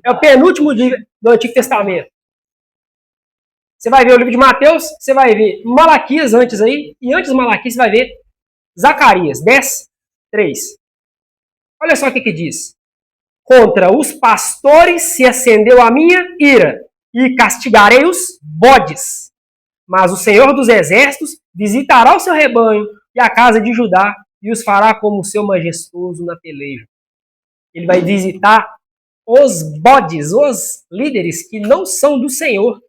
É o penúltimo livro do Antigo Testamento. Você vai ver o livro de Mateus, você vai ver Malaquias antes aí, e antes de Malaquias você vai ver Zacarias 10:3. Olha só o que diz. Contra os pastores se acendeu a minha ira, e castigarei os bodes. Mas o Senhor dos Exércitos visitará o seu rebanho e a casa de Judá, e os fará como o seu majestoso na peleja. Ele vai visitar os bodes, os líderes que não são do Senhor.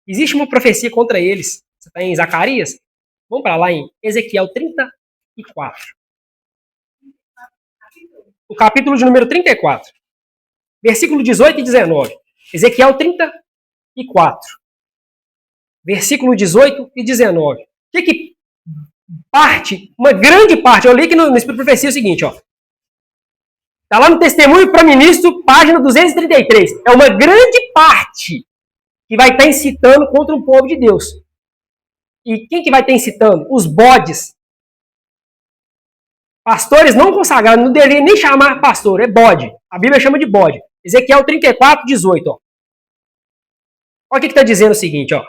Existe uma profecia contra eles. Você está em Zacarias? Vamos para lá em Ezequiel 34. O capítulo de número 34. Versículo 18 e 19. Ezequiel 34. Versículo 18 e 19. O que parte, uma grande parte, eu li que no Espírito de Profecia é o seguinte, ó. Está lá no Testemunho para Ministro, página 233. É uma grande parte que vai estar incitando contra o povo de Deus. E quem que vai estar incitando? Os bodes. Pastores não consagrados, não deveria nem chamar pastor, é bode. A Bíblia chama de bode. Ezequiel 34, 18. Ó. Olha o que está dizendo o seguinte, ó.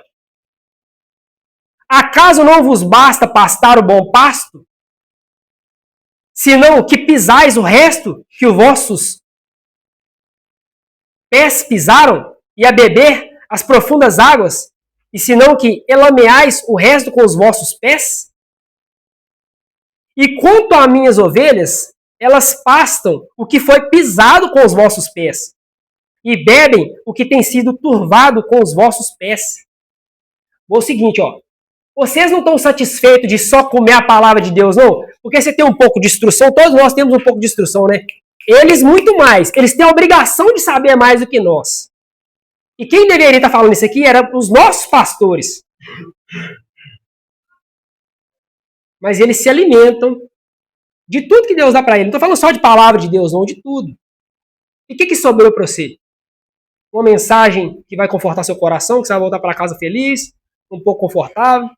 Acaso não vos basta pastar o bom pasto? Senão que pisais o resto que os vossos pés pisaram, e a beber as profundas águas, e senão que elameais o resto com os vossos pés? E quanto a minhas ovelhas, elas pastam o que foi pisado com os vossos pés, e bebem o que tem sido turvado com os vossos pés. O seguinte, ó. Vocês não estão satisfeitos de só comer a palavra de Deus, não? Porque você tem um pouco de instrução, todos nós temos um pouco de instrução, né? Eles muito mais. Eles têm a obrigação de saber mais do que nós. E quem deveria estar falando isso aqui eram os nossos pastores. Mas eles se alimentam de tudo que Deus dá para eles. Não estou falando só de palavra de Deus, não, de tudo. E o que sobrou para você? Uma mensagem que vai confortar seu coração, que você vai voltar para casa feliz, um pouco confortável.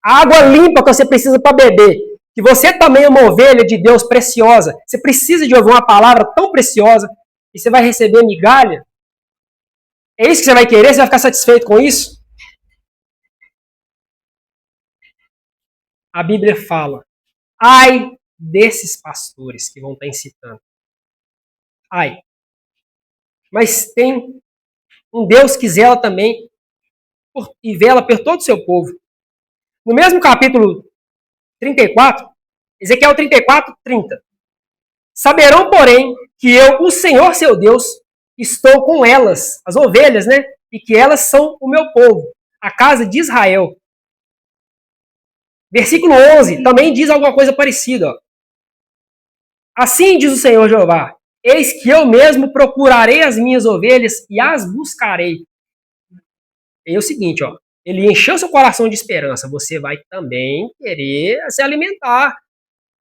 A água limpa que você precisa para beber. Que você também é uma ovelha de Deus preciosa. Você precisa de ouvir uma palavra tão preciosa e você vai receber migalha. É isso que você vai querer? Você vai ficar satisfeito com isso? A Bíblia fala: ai desses pastores que vão estar incitando. Ai. Mas tem um Deus que zela também e vela por todo o seu povo. No mesmo capítulo 34, Ezequiel 34, 30. Saberão, porém, que eu, o Senhor seu Deus, estou com elas, as ovelhas, né? E que elas são o meu povo, a casa de Israel. Versículo 11 também diz alguma coisa parecida. Ó. Assim diz o Senhor Jeová: Eis que eu mesmo procurarei as minhas ovelhas e as buscarei. É o seguinte, ó. Ele encheu seu coração de esperança. Você vai também querer se alimentar.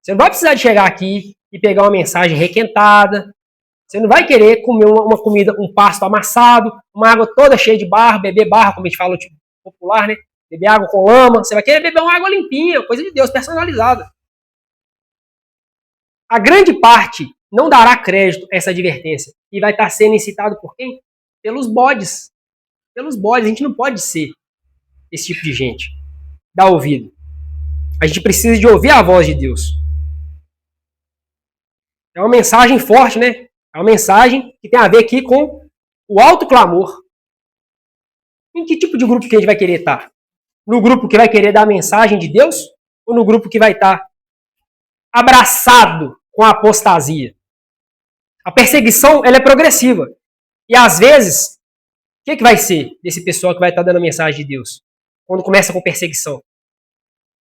Você não vai precisar de chegar aqui e pegar uma mensagem requentada. Você não vai querer comer uma comida, um pasto amassado, uma água toda cheia de barro, beber barro, como a gente fala tipo, popular, né? Beber água com lama. Você vai querer beber uma água limpinha, coisa de Deus, personalizada. A grande parte não dará crédito a essa advertência. E vai estar sendo incitado por quem? Pelos bodes. Pelos bodes. A gente não pode ser esse tipo de gente. Dá ouvido. A gente precisa de ouvir a voz de Deus. É uma mensagem forte, né? É uma mensagem que tem a ver aqui com o alto clamor. Em que tipo de grupo que a gente vai querer estar? No grupo que vai querer dar a mensagem de Deus? Ou no grupo que vai estar abraçado com a apostasia? A perseguição, ela é progressiva. E às vezes, o que vai ser desse pessoal que vai estar dando a mensagem de Deus? Quando começa com perseguição.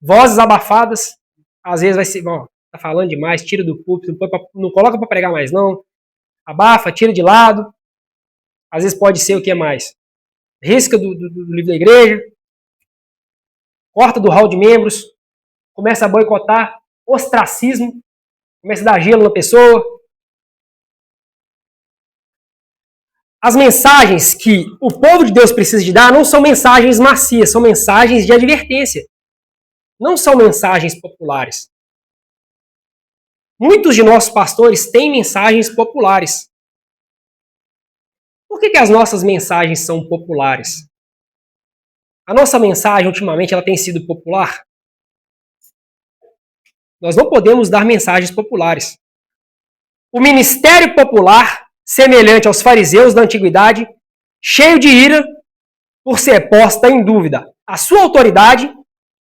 Vozes abafadas, às vezes vai ser, ó, tá falando demais, tira do púlpito, não coloca para pregar mais não. Abafa, tira de lado. Às vezes pode ser o que mais? Risca do livro da igreja. Corta do hall de membros. Começa a boicotar. Ostracismo. Começa a dar gelo na pessoa. As mensagens que o povo de Deus precisa de dar não são mensagens macias, são mensagens de advertência. Não são mensagens populares. Muitos de nossos pastores têm mensagens populares. Por que as nossas mensagens são populares? A nossa mensagem, ultimamente, ela tem sido popular? Nós não podemos dar mensagens populares. O ministério popular, semelhante aos fariseus da antiguidade, cheio de ira por ser posta em dúvida a sua autoridade,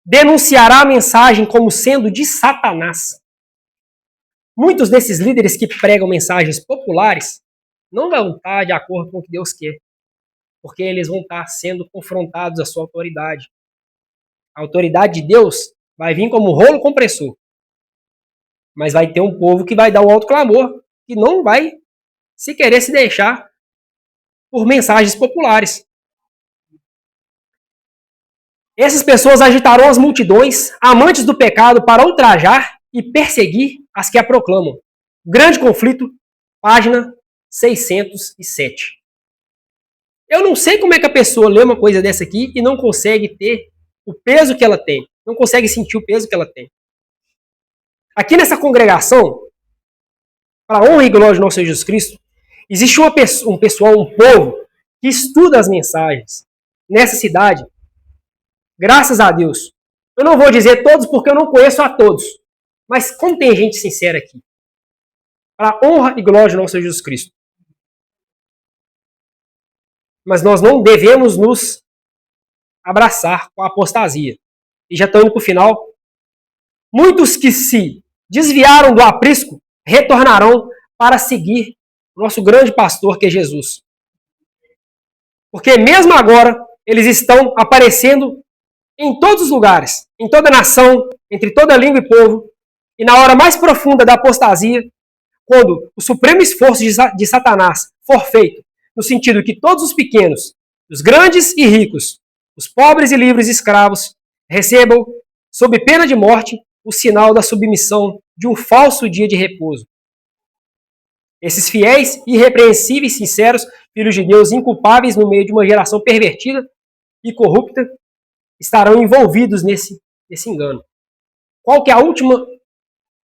denunciará a mensagem como sendo de Satanás. Muitos desses líderes que pregam mensagens populares não vão estar de acordo com o que Deus quer, porque eles vão estar sendo confrontados à sua autoridade. A autoridade de Deus vai vir como rolo compressor, mas vai ter um povo que vai dar um alto clamor, que não vai se querer se deixar por mensagens populares. Essas pessoas agitarão as multidões, amantes do pecado, para ultrajar e perseguir as que a proclamam. Grande conflito, página 607. Eu não sei como é que a pessoa lê uma coisa dessa aqui e não consegue ter o peso que ela tem. Não consegue sentir o peso que ela tem. Aqui nessa congregação, para a honra e glória de nosso Senhor Jesus Cristo, existe um pessoal, um povo, que estuda as mensagens nessa cidade. Graças a Deus. Eu não vou dizer todos porque eu não conheço a todos. Mas como tem gente sincera aqui? Para a honra e glória de nosso Senhor Jesus Cristo. Mas nós não devemos nos abraçar com a apostasia. E já estou indo para o final. Muitos que se desviaram do aprisco retornarão para seguir o nosso grande pastor, que é Jesus. Porque mesmo agora, eles estão aparecendo em todos os lugares, em toda nação, entre toda língua e povo, e na hora mais profunda da apostasia, quando o supremo esforço de Satanás for feito, no sentido que todos os pequenos, os grandes e ricos, os pobres e livres escravos, recebam, sob pena de morte, o sinal da submissão de um falso dia de repouso. Esses fiéis, irrepreensíveis, sinceros, filhos de Deus, inculpáveis no meio de uma geração pervertida e corrupta, estarão envolvidos nesse engano. Qual que é a última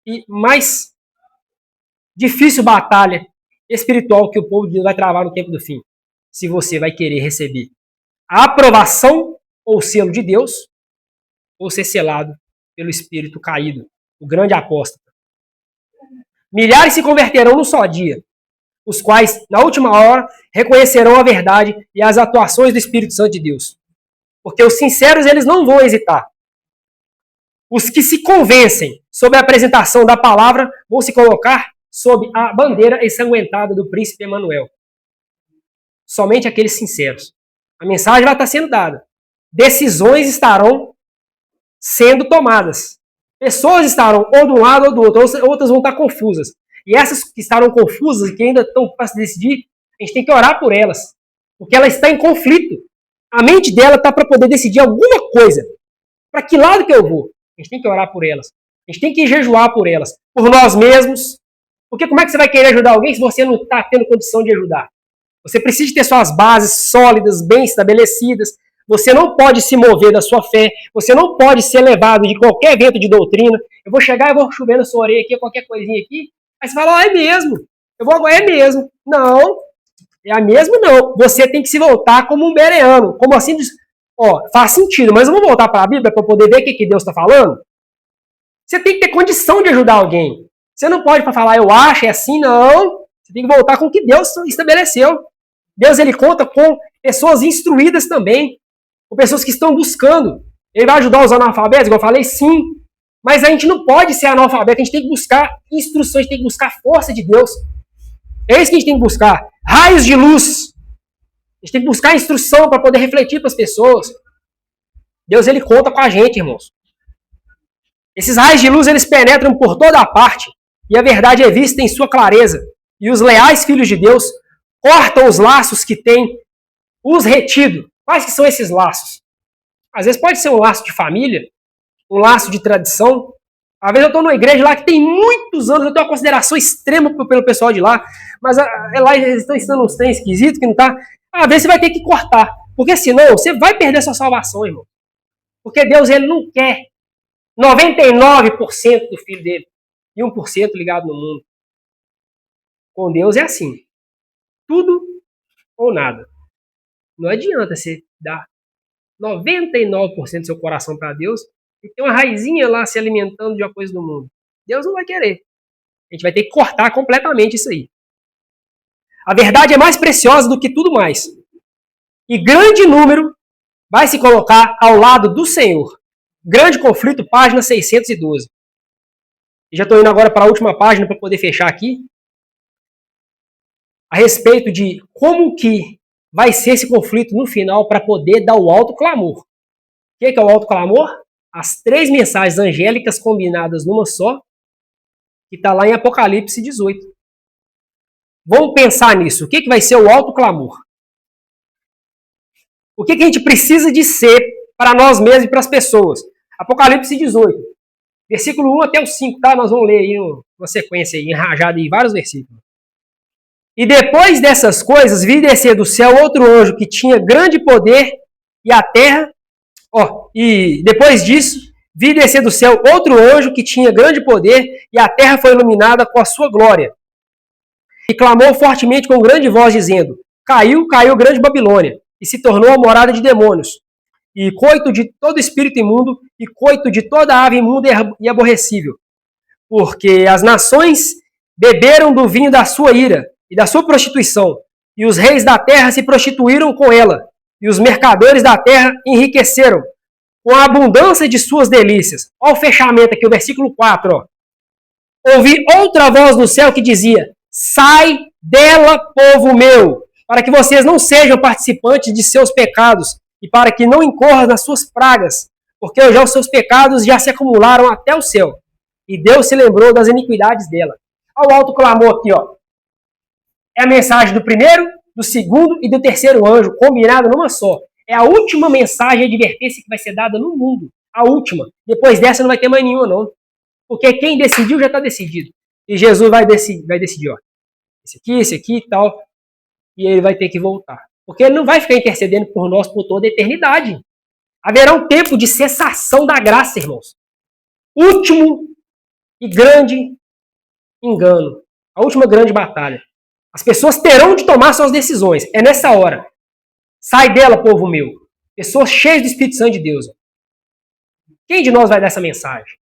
e mais difícil batalha espiritual que o povo de Deus vai travar no tempo do fim? Se você vai querer receber a aprovação ou selo de Deus, ou ser selado pelo espírito caído, o grande apóstolo. Milhares se converterão num só dia, os quais, na última hora, reconhecerão a verdade e as atuações do Espírito Santo de Deus. Porque os sinceros, eles não vão hesitar. Os que se convencem sobre a apresentação da palavra vão se colocar sob a bandeira ensanguentada do príncipe Emanuel. Somente aqueles sinceros. A mensagem vai estar sendo dada. Decisões estarão sendo tomadas. Pessoas estarão ou de um lado ou do outro, outras vão estar confusas. E essas que estarão confusas e que ainda estão para se decidir, a gente tem que orar por elas. Porque ela está em conflito. A mente dela está para poder decidir alguma coisa. Para que lado que eu vou? A gente tem que orar por elas. A gente tem que jejuar por elas. Por nós mesmos. Porque como é que você vai querer ajudar alguém se você não está tendo condição de ajudar? Você precisa ter suas bases sólidas, bem estabelecidas. Você não pode se mover da sua fé. Você não pode ser levado de qualquer vento de doutrina. Eu vou chegar e vou chover na sua orelha aqui, qualquer coisinha aqui. Aí você fala, é mesmo. Eu vou agora, é mesmo. Não, é mesmo não. Você tem que se voltar como um bereano. Como assim? Faz sentido, mas eu vou voltar para a Bíblia para poder ver o que Deus está falando. Você tem que ter condição de ajudar alguém. Você não pode falar, eu acho, é assim, não. Você tem que voltar com o que Deus estabeleceu. Deus, ele conta com pessoas instruídas também. Com pessoas que estão buscando. Ele vai ajudar os analfabetos, igual eu falei, sim. Mas a gente não pode ser analfabeto, a gente tem que buscar instruções, a gente tem que buscar a força de Deus. É isso que a gente tem que buscar. Raios de luz. A gente tem que buscar instrução para poder refletir para as pessoas. Deus, ele conta com a gente, irmãos. Esses raios de luz, eles penetram por toda a parte. E a verdade é vista em sua clareza. E os leais filhos de Deus cortam os laços que têm os retido. Quais que são esses laços? Às vezes pode ser um laço de família, um laço de tradição. Às vezes eu estou numa igreja lá que tem muitos anos, eu tenho uma consideração extrema pelo pessoal de lá, mas lá eles estão ensinando uns trem esquisitos que não tá. Às vezes você vai ter que cortar, porque senão você vai perder sua salvação, irmão. Porque Deus, ele não quer 99% do filho dele e 1% ligado no mundo. Com Deus é assim. Tudo ou nada. Não adianta você dar 99% do seu coração para Deus e ter uma raizinha lá se alimentando de uma coisa do mundo. Deus não vai querer. A gente vai ter que cortar completamente isso aí. A verdade é mais preciosa do que tudo mais. E grande número vai se colocar ao lado do Senhor. Grande conflito, página 612. E já estou indo agora para a última página para poder fechar aqui. A respeito de como que vai ser esse conflito no final para poder dar o alto clamor. O que é o alto clamor? As 3 mensagens angélicas combinadas numa só, que está lá em Apocalipse 18. Vamos pensar nisso. O que vai ser o alto clamor? O que a gente precisa de ser para nós mesmos e para as pessoas? Apocalipse 18, versículo 1 até o 5, tá? Nós vamos ler aí uma sequência aí, enrajada em vários versículos. E depois dessas coisas, vi descer do céu outro anjo que tinha grande poder e a terra... E depois disso, vi descer do céu outro anjo que tinha grande poder e a terra foi iluminada com a sua glória. E clamou fortemente com grande voz, dizendo, caiu grande Babilônia, e se tornou a morada de demônios, e coito de todo espírito imundo, e coito de toda ave imunda e aborrecível. Porque as nações beberam do vinho da sua ira e da sua prostituição, e os reis da terra se prostituíram com ela, e os mercadores da terra enriqueceram com a abundância de suas delícias. Olha o fechamento aqui, o versículo 4. Ouvi outra voz do céu que dizia, sai dela, povo meu, para que vocês não sejam participantes de seus pecados, e para que não incorram nas suas pragas, porque já os seus pecados já se acumularam até o céu. E Deus se lembrou das iniquidades dela. Olha o alto clamor aqui, ó. É a mensagem do primeiro, do segundo e do terceiro anjo, combinado numa só. É a última mensagem de advertência que vai ser dada no mundo. A última. Depois dessa não vai ter mais nenhuma, não. Porque quem decidiu já está decidido. E Jesus vai decidir, ó. Esse aqui e tal. E ele vai ter que voltar. Porque ele não vai ficar intercedendo por nós por toda a eternidade. Haverá um tempo de cessação da graça, irmãos. Último e grande engano. A última grande batalha. As pessoas terão de tomar suas decisões. É nessa hora. Sai dela, povo meu. Pessoas cheias do Espírito Santo de Deus. Quem de nós vai dar essa mensagem?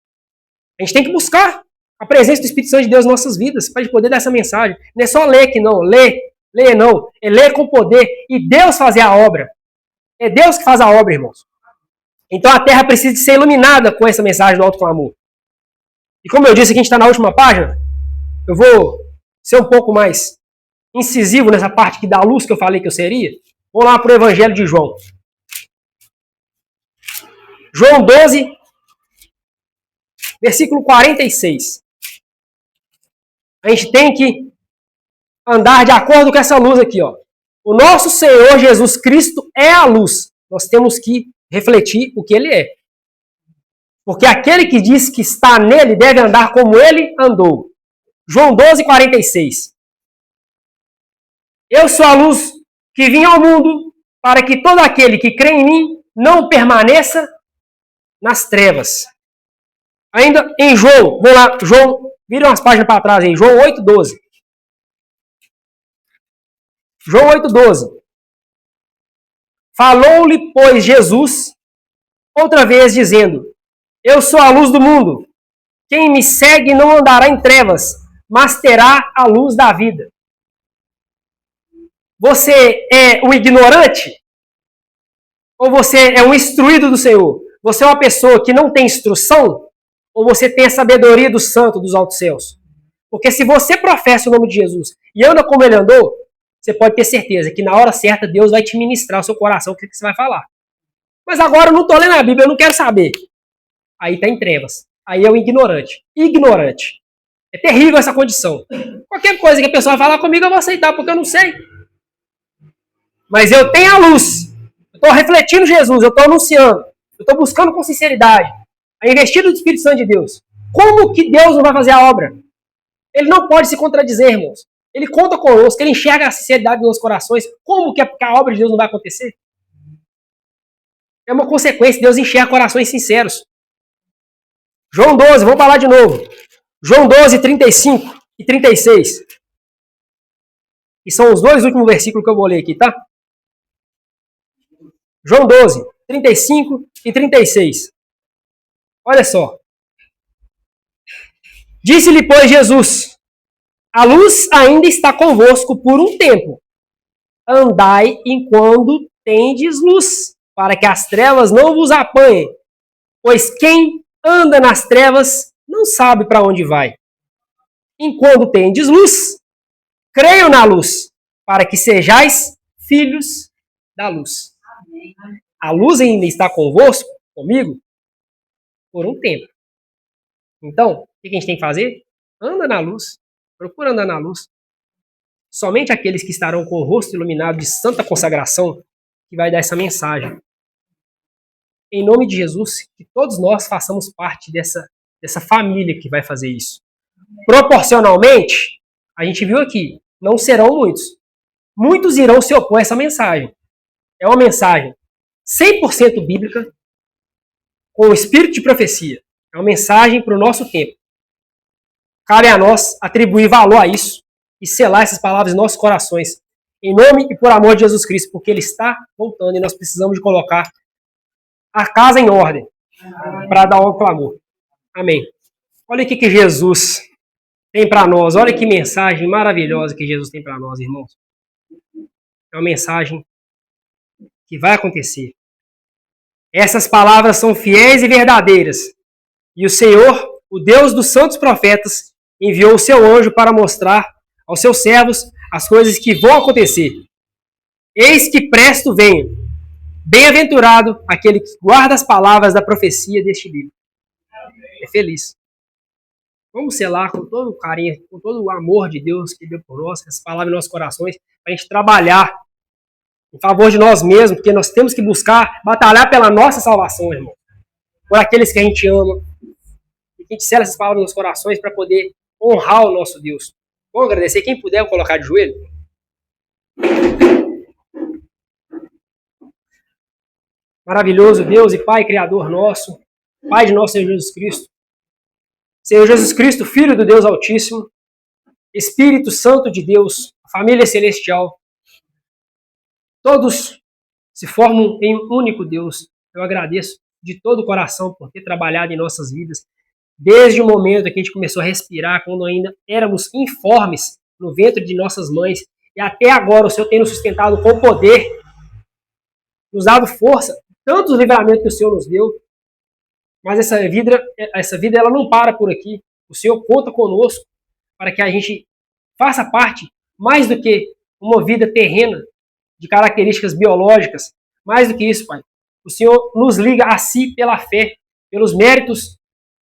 A gente tem que buscar a presença do Espírito Santo de Deus nas nossas vidas para poder dar essa mensagem. Não é só ler que não. Ler não. É ler com poder e Deus fazer a obra. É Deus que faz a obra, irmãos. Então a terra precisa de ser iluminada com essa mensagem do alto clamor. E como eu disse, aqui a gente está na última página. Eu vou ser um pouco mais incisivo nessa parte que da luz que eu falei que eu seria. Vamos lá para o Evangelho de João. João 12, versículo 46. A gente tem que andar de acordo com essa luz aqui, ó. O nosso Senhor Jesus Cristo é a luz. Nós temos que refletir o que ele é. Porque aquele que diz que está nele deve andar como ele andou. João 12, 46. Eu sou a luz que vim ao mundo para que todo aquele que crê em mim não permaneça nas trevas. Ainda em João, vou lá, João, vira umas páginas para trás aí, João 8, 12. João 8, 12. Falou-lhe, pois, Jesus, outra vez, dizendo: Eu sou a luz do mundo. Quem me segue não andará em trevas, mas terá a luz da vida. Você é um ignorante? Ou você é um instruído do Senhor? Você é uma pessoa que não tem instrução? Ou você tem a sabedoria do santo dos altos céus? Porque se você professa o nome de Jesus e anda como ele andou, você pode ter certeza que na hora certa Deus vai te ministrar o seu coração o que você vai falar. Mas agora eu não estou lendo a Bíblia, eu não quero saber. Aí está em trevas. Aí é um ignorante. Ignorante. É terrível essa condição. Qualquer coisa que a pessoa falar comigo eu vou aceitar, porque eu não sei. Mas eu tenho a luz. Eu estou refletindo Jesus, eu estou anunciando. Eu estou buscando com sinceridade a investida do Espírito Santo de Deus. Como que Deus não vai fazer a obra? Ele não pode se contradizer, irmãos. Ele conta conosco, ele enxerga a sinceridade dos nossos corações. Como que a obra de Deus não vai acontecer? É uma consequência, Deus enxerga corações sinceros. João 12, vamos falar de novo. João 12, 35 e 36. E são os dois últimos versículos que eu vou ler aqui, tá? João 12, 35 e 36. Olha só. Disse-lhe, pois, Jesus: A luz ainda está convosco por um tempo. Andai enquanto tendes luz, para que as trevas não vos apanhem. Pois quem anda nas trevas não sabe para onde vai. Enquanto tendes luz, creiam na luz, para que sejais filhos da luz. A luz ainda está convosco, comigo, por um tempo. Então, o que a gente tem que fazer? Anda na luz. Procura andar na luz. Somente aqueles que estarão com o rosto iluminado de santa consagração que vai dar essa mensagem. Em nome de Jesus, que todos nós façamos parte dessa família que vai fazer isso. Proporcionalmente, a gente viu aqui, não serão muitos. Muitos irão se opor a essa mensagem. É uma mensagem 100% bíblica, com o espírito de profecia. É uma mensagem para o nosso tempo. Cabe a nós atribuir valor a isso e selar essas palavras em nossos corações, em nome e por amor de Jesus Cristo, porque Ele está voltando e nós precisamos de colocar a casa em ordem para dar o clamor. Amém. Olha o que Jesus tem para nós. Olha que mensagem maravilhosa que Jesus tem para nós, irmãos. É uma mensagem que vai acontecer. Essas palavras são fiéis e verdadeiras. E o Senhor, o Deus dos santos profetas, enviou o seu anjo para mostrar aos seus servos as coisas que vão acontecer. Eis que presto venho. Bem-aventurado aquele que guarda as palavras da profecia deste livro. É feliz. Vamos selar com todo o carinho, com todo o amor de Deus que deu por nós, essas palavras em nossos corações, para a gente trabalhar em favor de nós mesmos, porque nós temos que buscar, batalhar pela nossa salvação, irmão. Por aqueles que a gente ama. E que a gente sela essas palavras nos corações para poder honrar o nosso Deus. Vamos agradecer. Quem puder, eu colocar de joelho. Maravilhoso Deus e Pai, Criador nosso, Pai de nosso Senhor Jesus Cristo. Senhor Jesus Cristo, Filho do Deus Altíssimo, Espírito Santo de Deus, família celestial, todos se formam em um único Deus. Eu agradeço de todo o coração por ter trabalhado em nossas vidas, desde o momento que a gente começou a respirar, quando ainda éramos informes no ventre de nossas mães, e até agora o Senhor tem nos sustentado com poder, nos dado força, tantos livramentos que o Senhor nos deu, mas essa vida ela não para por aqui. O Senhor conta conosco para que a gente faça parte, mais do que uma vida terrena, de características biológicas, mais do que isso, Pai. O Senhor nos liga a si pela fé, pelos méritos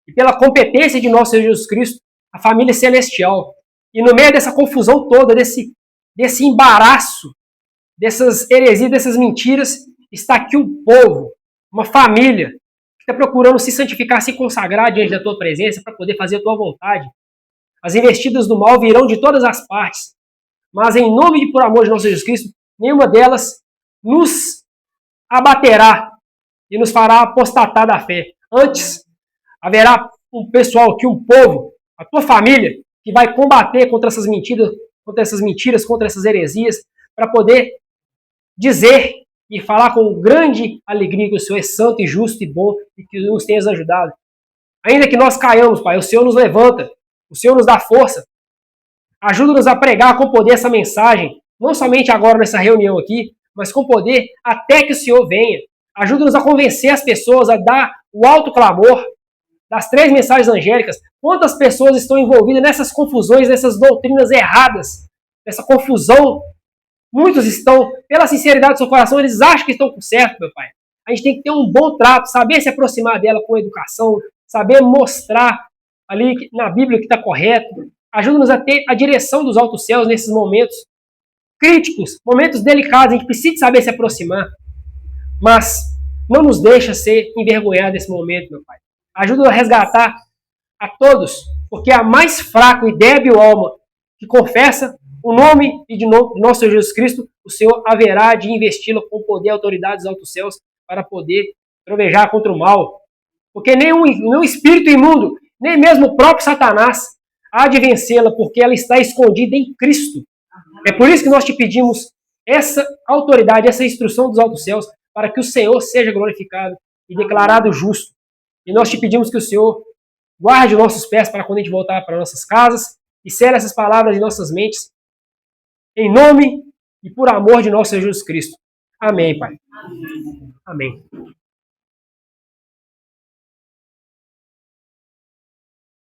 e pela competência de nosso Senhor Jesus Cristo, a família celestial. E no meio dessa confusão toda, desse embaraço, dessas heresias, dessas mentiras, está aqui um povo, uma família, que está procurando se santificar, se consagrar diante da tua presença para poder fazer a tua vontade. As investidas do mal virão de todas as partes, mas em nome e por amor de nosso Jesus Cristo, nenhuma delas nos abaterá e nos fará apostatar da fé. Antes, haverá um pessoal aqui, um povo, a tua família, que vai combater contra essas mentiras, contra essas heresias, para poder dizer e falar com grande alegria que o Senhor é santo e justo e bom e que nos tenhas ajudado. Ainda que nós caiamos, Pai, o Senhor nos levanta, o Senhor nos dá força. Ajuda-nos a pregar com poder essa mensagem, não somente agora nessa reunião aqui, mas com poder até que o Senhor venha. Ajuda-nos a convencer as pessoas a dar o alto clamor das 3 mensagens angélicas. Quantas pessoas estão envolvidas nessas confusões, nessas doutrinas erradas, nessa confusão? Muitos estão, pela sinceridade do seu coração, eles acham que estão com certo, meu Pai. A gente tem que ter um bom trato, saber se aproximar dela com educação, saber mostrar ali na Bíblia que está correto. Ajuda-nos a ter a direção dos altos céus nesses momentos críticos, momentos delicados. A gente precisa saber se aproximar. Mas não nos deixa ser envergonhado nesse momento, meu Pai. Ajuda-nos a resgatar a todos, porque a mais fraco e débil alma que confessa o nome e de nosso Senhor Jesus Cristo, o Senhor haverá de investi-la com poder e autoridade dos altos céus para poder trovejar contra o mal. Porque nenhum espírito imundo, nem mesmo o próprio Satanás, há de vencê-la, porque ela está escondida em Cristo. É por isso que nós te pedimos essa autoridade, essa instrução dos altos céus, para que o Senhor seja glorificado e declarado justo. E nós te pedimos que o Senhor guarde nossos pés para quando a gente voltar para nossas casas e sele essas palavras em nossas mentes, em nome e por amor de nosso Senhor Jesus Cristo. Amém, Pai. Amém.